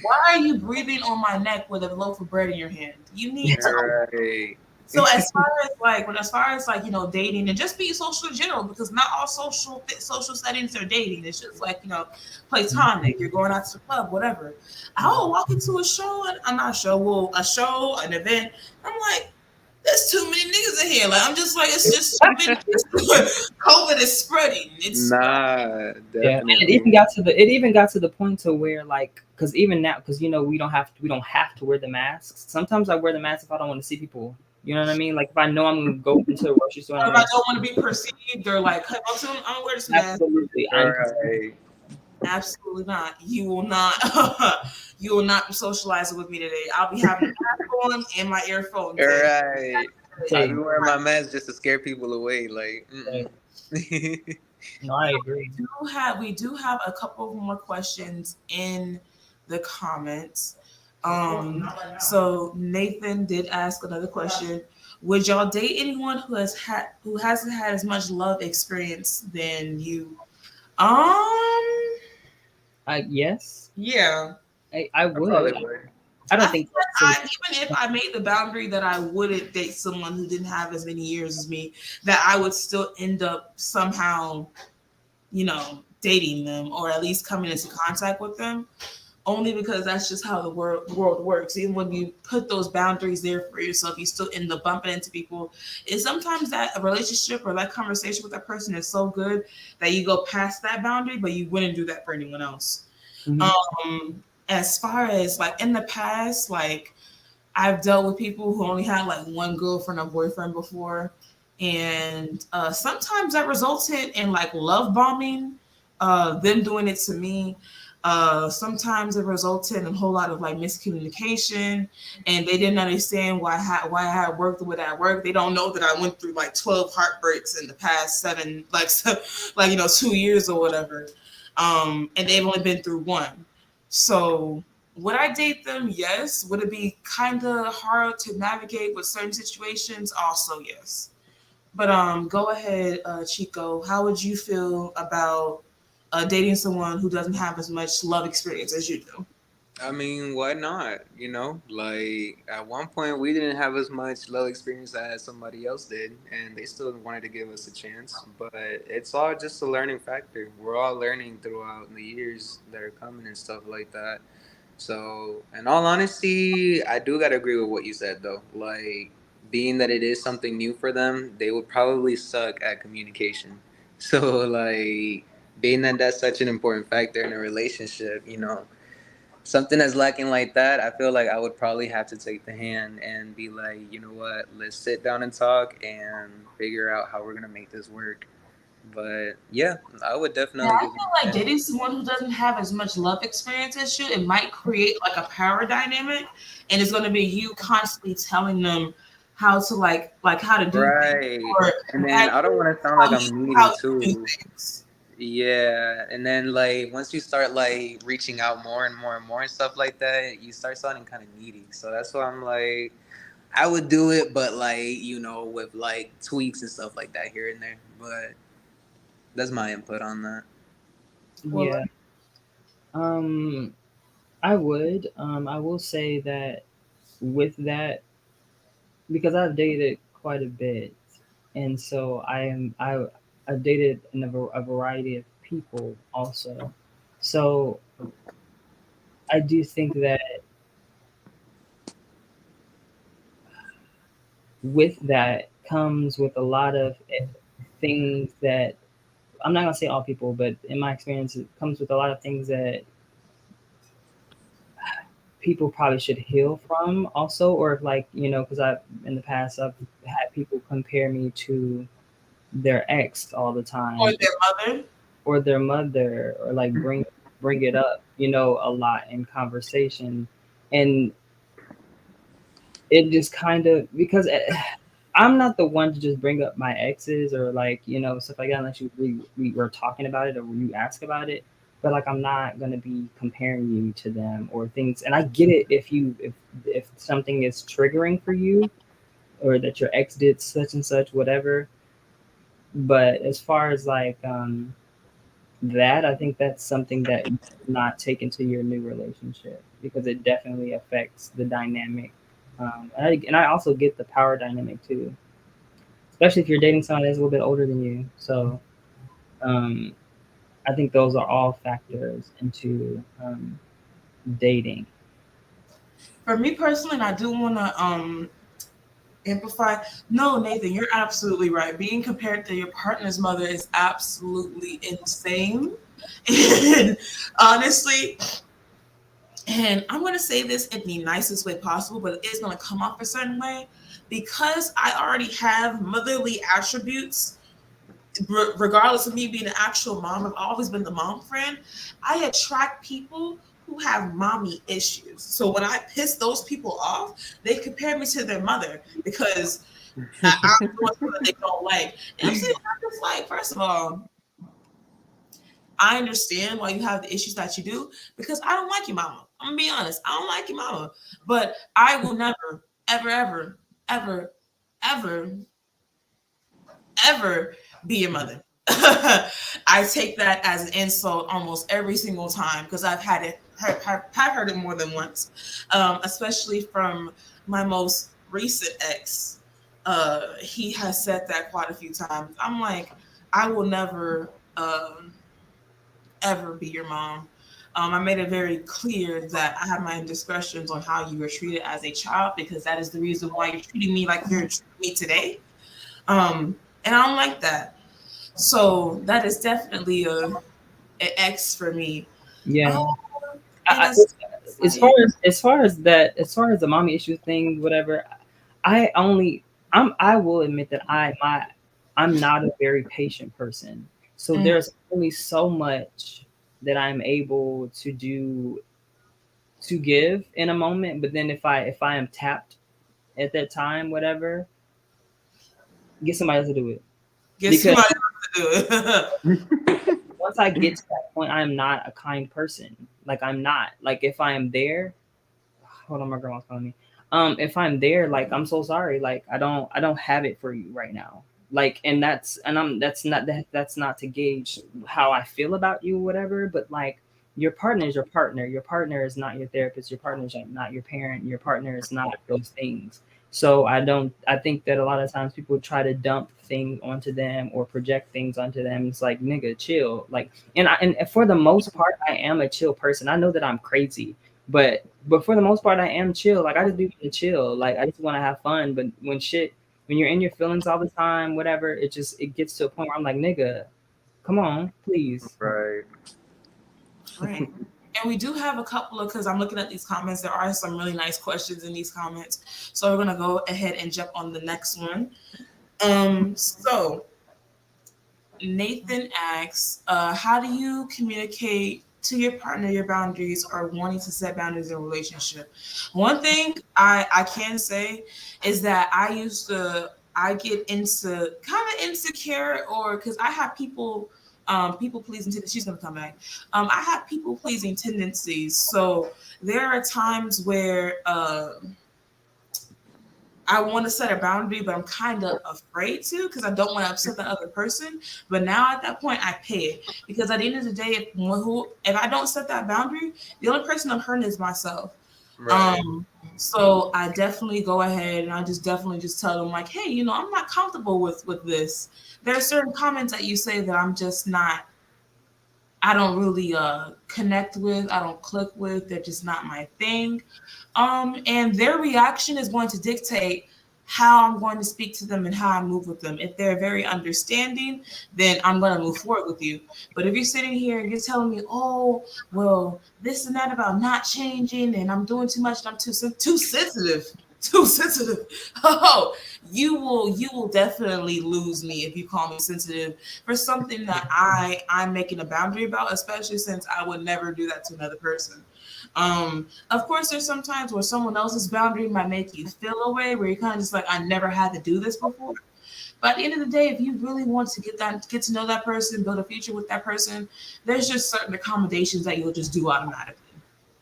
Why are you breathing on my neck with a loaf of bread in your hand? You need to. Right. So as far as like dating and just being social in general, because not all social settings are dating. It's just like platonic. You're going out to the club, whatever. I will walk into a show and I'm not sure. Well, a show, an event. I'm like, there's too many niggas in here. Like I'm just like, it's just too many. COVID is spreading. It's Nah, Yeah, and definitely. it even got to the point to where like because even now because we don't have to wear the masks. Sometimes I wear the mask if I don't want to see people. You know what I mean? Like if I know I'm gonna go into a grocery store, if and I don't want to be perceived or like, hey, I'm gonna wear this mask. absolutely, Right. Absolutely not. You will not. You will not be socializing with me today. I'll be having a mask on and my earphones. Right. I be Hey, wearing my mask just to scare people away. Like, no, I agree. We do have a couple more questions in the comments. So Nathan did ask another question. Would y'all date anyone who hasn't had as much love experience than you? Um, Yes, yeah. I I probably would. would. I I don't feel think that's like even if I made the boundary that I wouldn't date someone who didn't have as many years as me, that I would still end up somehow, dating them or at least coming into contact with them. Only because that's just how the world works. Even when you put those boundaries there for yourself, you still end up bumping into people. And sometimes that a relationship or that conversation with that person is so good that you go past that boundary, but you wouldn't do that for anyone else. Mhm. As far as like in the past, like I've dealt with people who only had like one girlfriend or boyfriend before, and sometimes that resulted in like love bombing, them doing it to me. Sometimes it resulted in a whole lot of like miscommunication, and they didn't understand why I had worked the way that I worked. They don't know that I went through like 12 heartbreaks in the past seven, like 2 years or whatever, and they've only been through one. So would I date them? Yes. Would it be kind of hard to navigate with certain situations? Also, yes. But go ahead, Chico. How would you feel about dating someone who doesn't have as much love experience as you do? I mean, why not? Like at one point we didn't have as much love experience as somebody else did, and they still wanted to give us a chance. But it's all just a learning factor. We're all learning throughout the years that are coming and stuff like that. So, in all honesty, I do gotta agree with what you said though. Like, being that it is something new for them, they would probably suck at communication. So, like, being that that's such an important factor in a relationship, something that's lacking like that, I feel like I would probably have to take the hand and be like, you know what, let's sit down and talk and figure out how we're gonna make this work. But yeah, I would Yeah, definitely I give feel them a like chance. dating someone who doesn't have as much love experience as you, it might create like a power dynamic, and it's going to be you constantly telling them how to like how to do things Right. or And then how I don't want to sound like you, I'm how needy you do too. things. Yeah. And then like once you start like reaching out more and more and more and stuff like that, you start sounding kind of needy. So that's why I'm like, I would do it, but like, with like tweaks and stuff like that here and there. But that's my input on that. Well, Yeah. Um, I would. I will say that with that, because I've dated quite a bit, and so I've dated a variety of people also. So I do think that with that comes with a lot of things that I'm not gonna say all people, but in my experience, it comes with a lot of things that people probably should heal from also, or if like, because I've in the past I've had people compare me to their ex all the or time, their mother. or their mother, or like bring it up, a lot in conversation. And it just kind of, because I'm not the one to just bring up my exes or like, stuff like that unless we were talking about it or you ask about it. But like, I'm not gonna be comparing you to them or things. And I get it if something is triggering for you, or that your ex did such and such, whatever. But as far as like that, I think that's something that you should not take into your new relationship, because it definitely affects the dynamic. And I also get the power dynamic too, especially if you're dating someone that's a little bit older than you. So um, I think those are all factors into dating. For me personally, and I do want to amplify. No, Nathan, you're absolutely right. Being compared to your partner's mother is absolutely insane. And honestly, and I'm going to say this in the nicest way possible, but it is going to come off a certain way because I already have motherly attributes. Regardless of me being an actual mom, I've always been the mom friend. I attract people who have mommy issues. So when I piss those people off, they compare me to their mother because I'm doing something that they don't like. And I'm saying, I'm just like, first of all, I understand why you have the issues that you do because I don't like your mama. I'm gonna be honest. I don't like your mama, but I will never, ever, ever, ever, ever, ever be your mother. I take that as an insult almost every single time because I've had it, have heard it more than once, especially from my most recent ex. He has said that quite a few times. I'm like, I will never ever be your mom. I made it very clear that I have my indiscretions on how you were treated as a child because that is the reason why you're treating me like you're treating me today. And I don't like that. So that is definitely an X for me. Yeah. Oh, and I, as as far as the mommy issue thing, whatever, I only I will admit that I'm not a very patient person. So Mm. there's only so much that I'm able to do to give in a moment. But then if I am tapped at that time, whatever, get somebody else to do it. get Because somebody else to do it. once I get to that point, I am not a kind person. Like I'm not. Like if I am there, hold on, my grandma's calling me. If I'm there, like I'm so sorry. Like I don't have it for you right now. Like that's not to gauge how I feel about you, whatever. But like your partner is your partner. Your partner is not your therapist. Your partner is not your parent. Your partner is not those things. So I think that a lot of times people try to dump things onto them or project things onto them. It's like, nigga, chill. Like, and for the most part, I am a chill person. I know that I'm crazy, but for the most part, I am chill. Like I just be want to chill. Like I just want to have fun. But when you're in your feelings all the time, whatever, it gets to a point where I'm like, nigga, come on, please. Right. Right. And we do have a couple of, because I'm looking at these comments, there are some really nice questions in these comments. So we're going to go ahead and jump on the next one. So Nathan asks, how do you communicate to your partner your boundaries or wanting to set boundaries in a relationship? One thing I can say is that I get into kind of insecure, or because I have people pleasing tendencies. She's gonna come back. I have people pleasing tendencies, so there are times where I want to set a boundary, but I'm kind of afraid to because I don't want to upset the other person. But now at that point, I pay it because at the end of the day, if I don't set that boundary, the only person I'm hurting is myself. Right. So I definitely go ahead and I just definitely just tell them like, hey, I'm not comfortable with this. There are certain comments that you say that I'm just not. I don't really connect with. I don't click with. They're just not my thing. And their reaction is going to dictate how I'm going to speak to them and how I move with them. If they're very understanding, then I'm going to move forward with you. But if you're sitting here and you're telling me, oh, well, this and that about not changing and I'm doing too much and I'm too sensitive, too sensitive. Oh, you will definitely lose me if you call me sensitive for something that I'm making a boundary about, especially since I would never do that to another person. Of course, there's some times where someone else's boundary might make you feel a way where you're kind of just like, I never had to do this before. But at the end of the day, if you really want to get to know that person, build a future with that person, there's just certain accommodations that you'll just do automatically.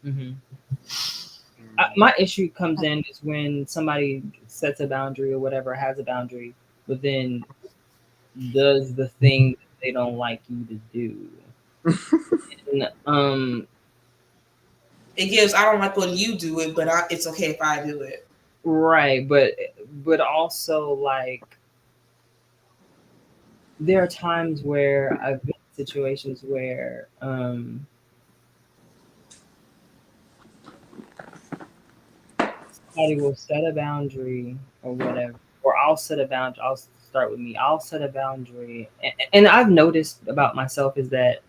Mm-hmm. My issue comes in is when somebody sets a boundary or whatever, has a boundary, but then does the thing that they don't like you to do. And, It gives, I don't like when you do it, but it's okay if I do it. right, but also like there are times where I've been in situations where somebody will set a boundary or whatever, or I'll set a boundary. I'll start with me. I'll set a boundary, and I've noticed about myself is that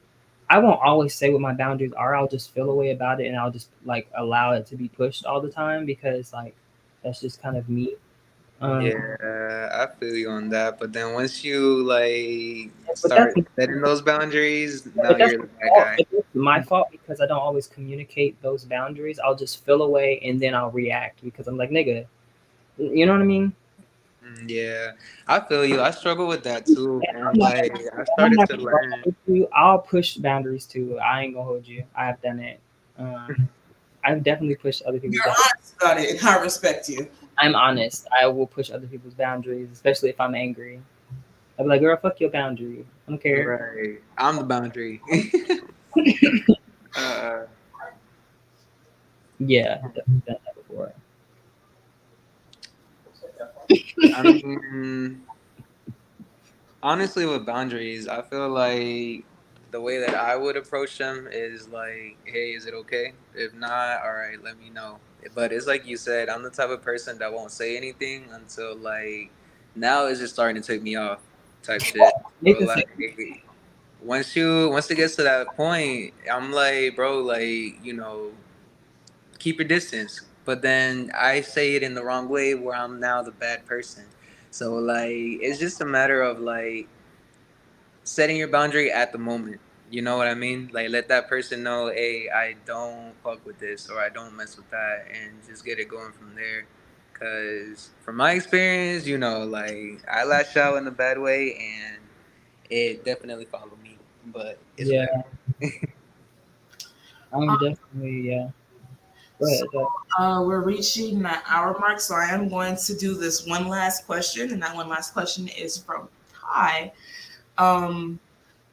I won't always say what my boundaries are. I'll just feel a way about it, and I'll just like allow it to be pushed all the time because like that's just kind of me. Yeah, I feel you on that. But then once you like But that's start setting those boundaries, now but that's, you're the bad guy. but that's my fault because I don't always communicate those boundaries. I'll just feel away and then I'll react because I'm like, nigga, you know what I mean? Yeah, I feel you. I struggle with that too. And And like I I'm started not to gonna lie learn. with you. I'll push boundaries too. I ain't gonna hold you. I have done it. I've definitely pushed other people's You're boundaries. honest about it, and I respect you. I'm honest. I will push other people's boundaries, especially if I'm angry. I'd be like, girl, fuck your boundary. I don't care. Right. I'm the boundary. uh, Yeah, definitely done that before. I mean, honestly, with boundaries, I feel like the way that I would approach them is like, hey, is it okay? If not, all right, let me know. But it's like you said, I'm the type of person that won't say anything until like now it's just starting to take me off type shit. So Nathan said, like once it gets to that point, I'm like, bro, like, keep your distance. But then I say it in the wrong way where I'm now the bad person. So like it's just a matter of like setting your boundary at the moment. You know what I mean? Like let that person know, hey, I don't fuck with this or I don't mess with that, and just get it going from there. Cause from my experience, like I lash out in a bad way, and it definitely followed me. But it's yeah, whatever. I'm definitely, yeah. Go So ahead. Go ahead. we're reaching that hour mark, so I am going to do this one last question, and that one last question is from Ty. Um,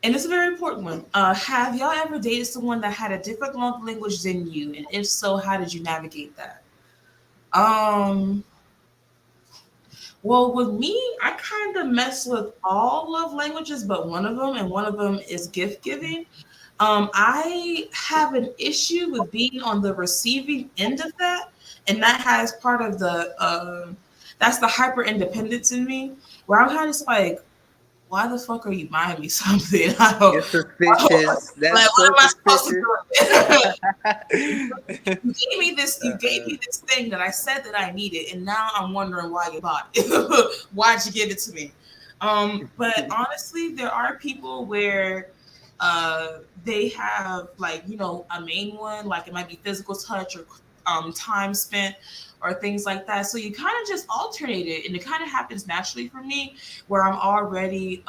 and it's a very important one. Have y'all ever dated someone that had a different love language than you? And if so, how did you navigate that? Um, well, with me, I kind of mess with all love languages, but one of them, and one of them is gift giving. I have an issue with being on the receiving end of that, and that has part of that's the hyper independence in me, where I'm kind of just like, why the fuck are you buying me something? It's suspicious. Like, That's what so am I supposed to suspicious. do? You gave me this thing that I said that I needed, and now I'm wondering why you bought it. Why'd you give it to me? But honestly, there are people where they have, like, a main one, like it might be physical touch or time spent or things like that. So you kind of just alternate it, and it kind of happens naturally for me, where I'm already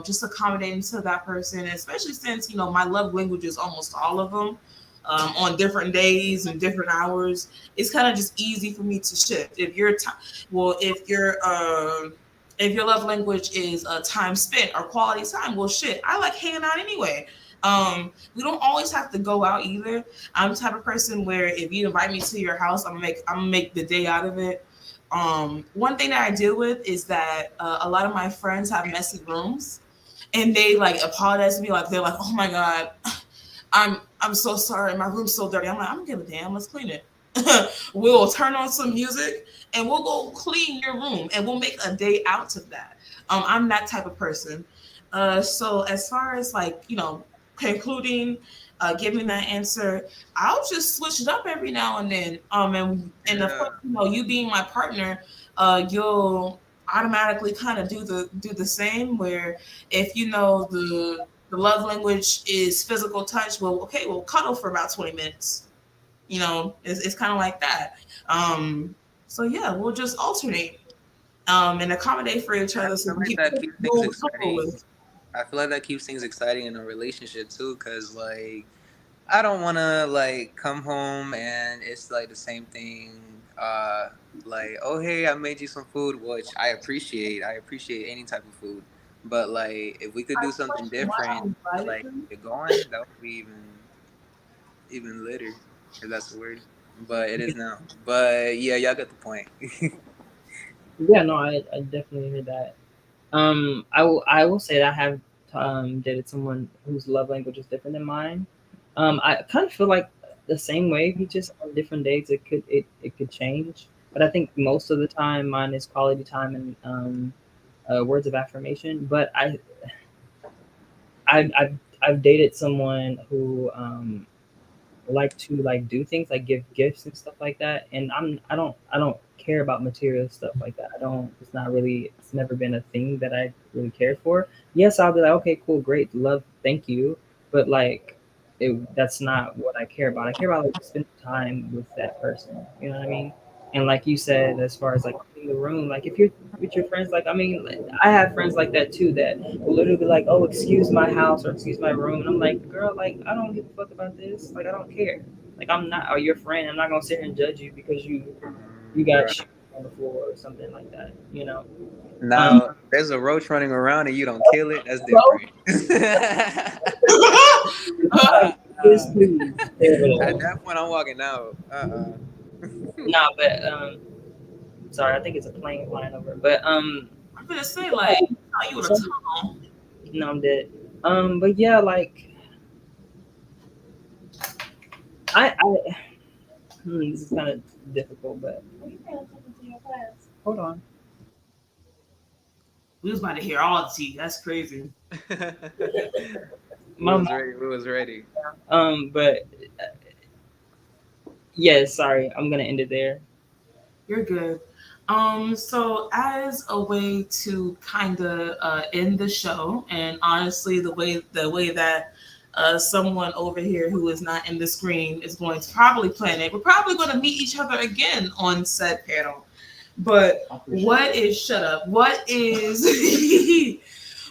just accommodating to that person, especially since my love language is almost all of them. On different days and different hours, it's kind of just easy for me to shift. Well, if your love language is time spent or quality time, well, shit, I like hanging out anyway. We don't always have to go out either. I'm the type of person where if you invite me to your house, I'm gonna make the day out of it. One thing that I deal with is that a lot of my friends have messy rooms, and they like apologize to me, like they're like, "Oh my god, I'm so sorry, my room's so dirty." I'm like, "I don't give a damn. Let's clean it." We'll turn on some music and we'll go clean your room, and we'll make a day out of that. I'm that type of person. So as far as, like, concluding, giving that answer, I'll just switch it up every now and then. And of course, Yeah. you being my partner, you'll automatically kind of do the same. Where if the love language is physical touch, well, okay, we'll cuddle for about 20 minutes. It's kind of like that. So yeah, we'll just alternate and accommodate for each I other so feel we like keep that it keeps things comfortable exciting. with. I feel like that keeps things exciting in a relationship too, because like I don't want to like come home and it's like the same thing. Like, oh hey, I made you some food, which I appreciate. I appreciate any type of food, but like if we could I do something question why I different to invited like them. get going, that would be even litter, if that's the word. But it is now. But yeah, y'all got the point. Yeah, no, I definitely hear that. I will say that I have dated someone whose love language is different than mine. I kind of feel like the same way. We just on different days it could change, but I think most of the time mine is quality time and words of affirmation. But I've dated someone who like to like do things like give gifts and stuff like that, and I don't care about material stuff like that. I don't It's not really, it's never been a thing that I really cared for. Yes, I'll be like, okay, cool, great, love, thank you, but like that's not what I care about. I care about like spending time with that person, you know what I mean? And like you said, as far as like in the room, like if you're with your friends, like I mean, like, I have friends like that too that will literally be like, "Oh, excuse my house or excuse my room," and I'm like, "Girl, like I don't give a fuck about this. Like I don't care. Like I'm not or your friend. I'm not gonna sit here and judge you because you got Right. shit on the floor or something like that. You know. Now there's a roach running around and you don't kill it. That's Well, different. like, yes, please. At that point, I'm walking out. Nah, but sorry, I think it's a plane flying over. But I'm gonna say like, oh, you would have tunnel. no, I'm dead. But yeah, like this is kind of difficult, but hold on. We was about to hear all the tea. That's crazy. We was ready. We was ready. But yeah, sorry, I'm gonna end it there. You're good. So as a way to kind of end the show, and honestly, the way that someone over here who is not in the screen is going to probably plan it, we're probably going to meet each other again on said panel. But what is shut up? What is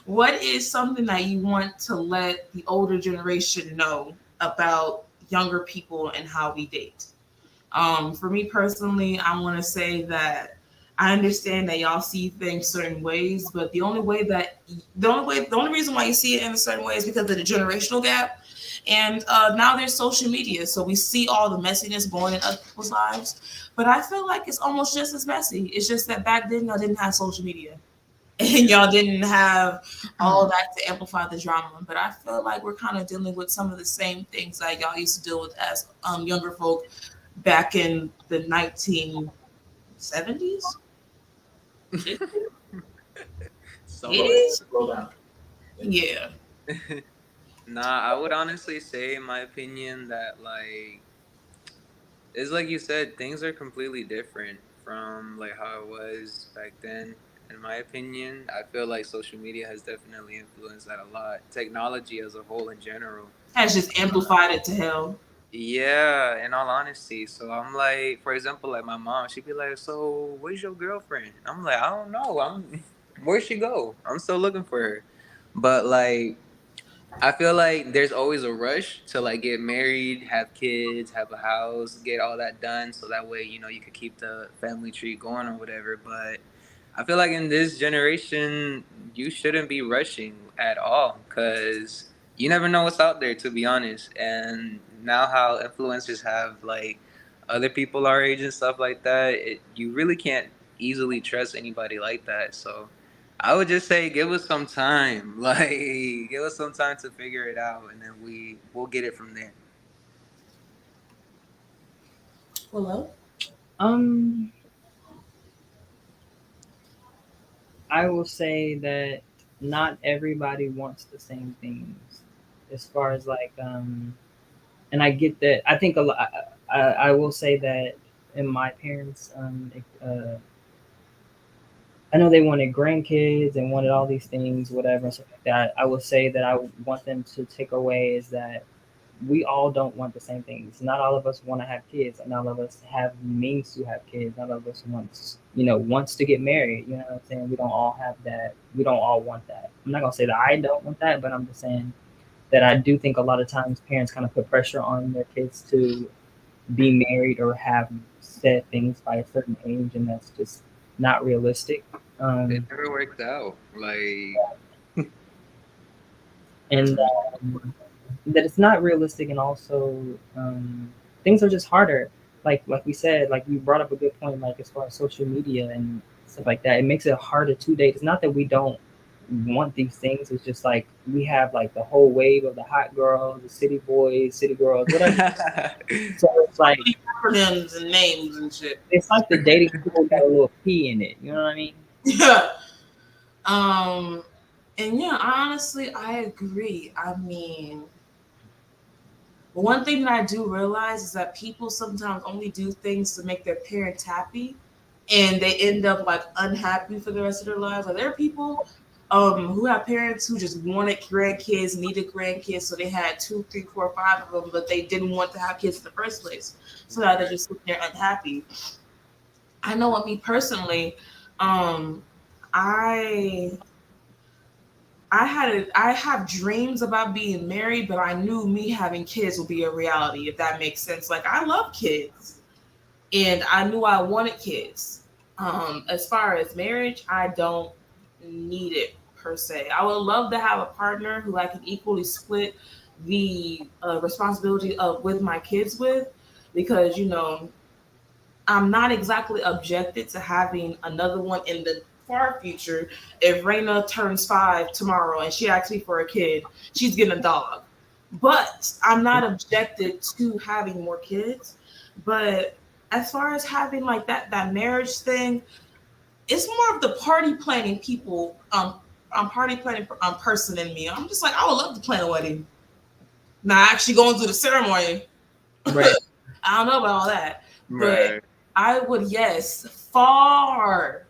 what is something that you want to let the older generation know about younger people and how we date? For me personally, I want to say that I understand that y'all see things certain ways, but the only reason why you see it in a certain way is because of the generational gap. And now there's social media, so we see all the messiness going in other people's lives. But I feel like it's almost just as messy. It's just that back then y'all didn't have social media, and y'all didn't have all that to amplify the drama. But I feel like we're kind of dealing with some of the same things that y'all used to deal with as younger folk back in the 1970s. Slow down. Yeah. Nah, I would honestly say, in my opinion, that like it's like you said, things are completely different from like how it was back then. In my opinion, I feel like social media has definitely influenced that a lot. Technology as a whole in general. Has just amplified it to hell. Yeah, in all honesty. So I'm like, for example, like my mom, she'd be like, "So, where's your girlfriend?" I'm like, "I don't know. Where'd she go? I'm still looking for her." But like, I feel like there's always a rush to like get married, have kids, have a house, get all that done, so that way you could keep the family tree going or whatever. But I feel like in this generation, you shouldn't be rushing at all because you never know what's out there, to be honest. And now how influencers have like other people our age and stuff like that, you really can't easily trust anybody like that. So I would just say give us some time. Like give us some time to figure it out and then we'll get it from there. Hello? Um, I will say that not everybody wants the same things, as far as like and I get that. I think a lot. I will say that in my parents, I know they wanted grandkids and wanted all these things, whatever, and stuff like that. I will say that I want them to take away is that we all don't want the same things. Not all of us want to have kids. Not all of us have means to have kids. Not all of us wants to get married. You know what I'm saying? We don't all have that. We don't all want that. I'm not gonna say that I don't want that, but I'm just saying that I do think a lot of times parents kind of put pressure on their kids to be married or have said things by a certain age, and that's just not realistic. It never worked out. Like And that it's not realistic, and also things are just harder. Like we said, like you brought up a good point, like as far as social media and stuff like that, it makes it harder to date. It's not that we don't want these things, it's just like we have like the whole wave of the hot girls, the city boys, city girls, whatever. So it's like Acronyms and names and shit. it's like the dating pool got a little P in it, you know what I mean? Yeah. And yeah, honestly, I agree. I mean, one thing that I do realize is that people sometimes only do things to make their parents happy, and they end up like unhappy for the rest of their lives. Like there are people who have parents who just wanted grandkids, needed grandkids, so they had 2, 3, 4, 5 of them, but they didn't want to have kids in the first place. So now they're just sitting there unhappy. I know with me personally, I I have dreams about being married, but I knew me having kids would be a reality, if that makes sense. Like I love kids and I knew I wanted kids. As far as marriage, I don't need it per se. I would love to have a partner who I can equally split the responsibility of with my kids with, because I'm not exactly objected to having another one in the far future. If Raina turns 5 tomorrow and she asks me for a kid, she's getting a dog. But I'm not objected to having more kids. But as far as having like that marriage thing, it's more of the party planning people. I'm party planning person in me. I'm just like, I would love to plan a wedding. Now actually going through the ceremony. Right. I don't know about all that, but Right. I would, yes, far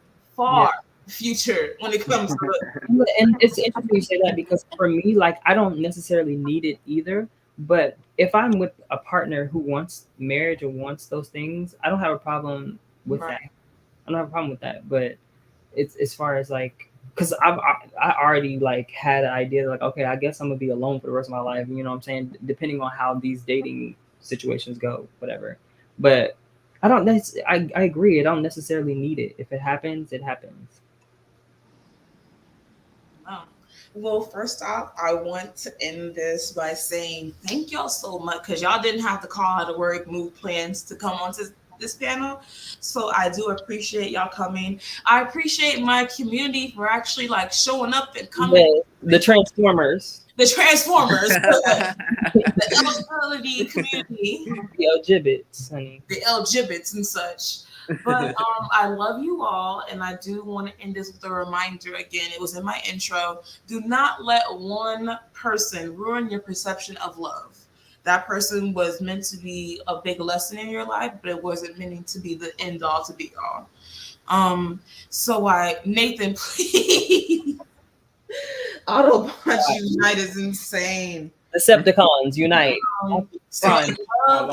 future when it comes to it. And it's interesting you say that, because for me, like, I don't necessarily need it either. But if I'm with a partner who wants marriage or wants those things, I don't have a problem with that. Right. I don't have a problem with that. But it's as far as like, because I already like had an idea like, okay, I guess I'm gonna be alone for the rest of my life. You know what I'm saying? Depending on how these dating situations go, whatever. But I don't. I agree. I don't necessarily need it. If it happens, it happens. Oh. Well, first off, I want to end this by saying thank y'all so much, because y'all didn't have to call out of work, move plans to come onto this panel. So I do appreciate y'all coming. I appreciate my community for actually like showing up and coming. The Transformers, The Transformers, the eligibility community, the Gibbets, honey. the Gibbets and such. But I love you all, and I do want to end this with a reminder again. It was in my intro. Do not let one person ruin your perception of love. That person was meant to be a big lesson in your life, but it wasn't meant to be the end all to be all. Nathan, please. Autobots Unite is insane. Decepticons unite. So I love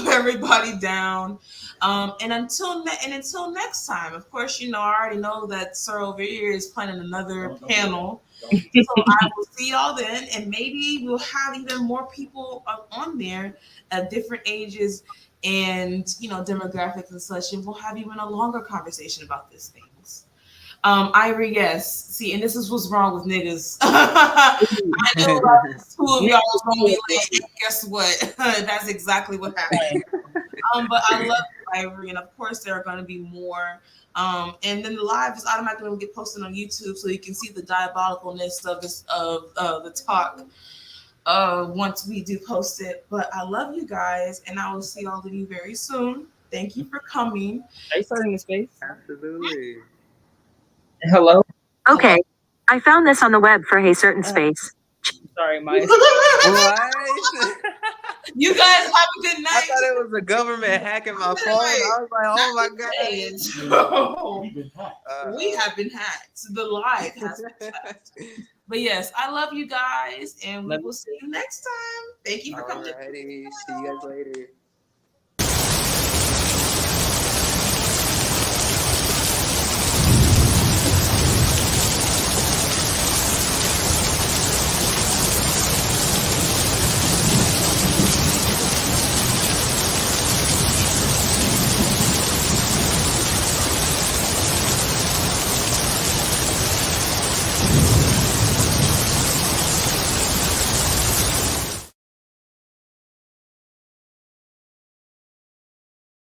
everybody down. And until next time, of course, I already know that Sir over here is planning another panel. So I will see y'all then, and maybe we'll have even more people on there at different ages and demographics and such, and we'll have even a longer conversation about these things. Ivory, yes. See, and this is what's wrong with niggas. I knew about two of y'all was gonna be late, and guess what? That's exactly what happened. But I love you, Ivory, and of course there are going to be more. And then the live is automatically going to get posted on YouTube, so you can see the diabolicalness of this the talk once we do post it. But I love you guys, and I will see all of you very soon. Thank you for coming. Are you starting the space? Absolutely. Hello. Okay, I found this on the web for a certain space. Sorry, Mike. What? You guys have a good night. I thought it was the government hacking my phone. I was like, oh my god. We have been hacked. The live has been hacked. But yes, I love you guys, and we will see you next time. Thank you for coming. Alrighty, see you guys later.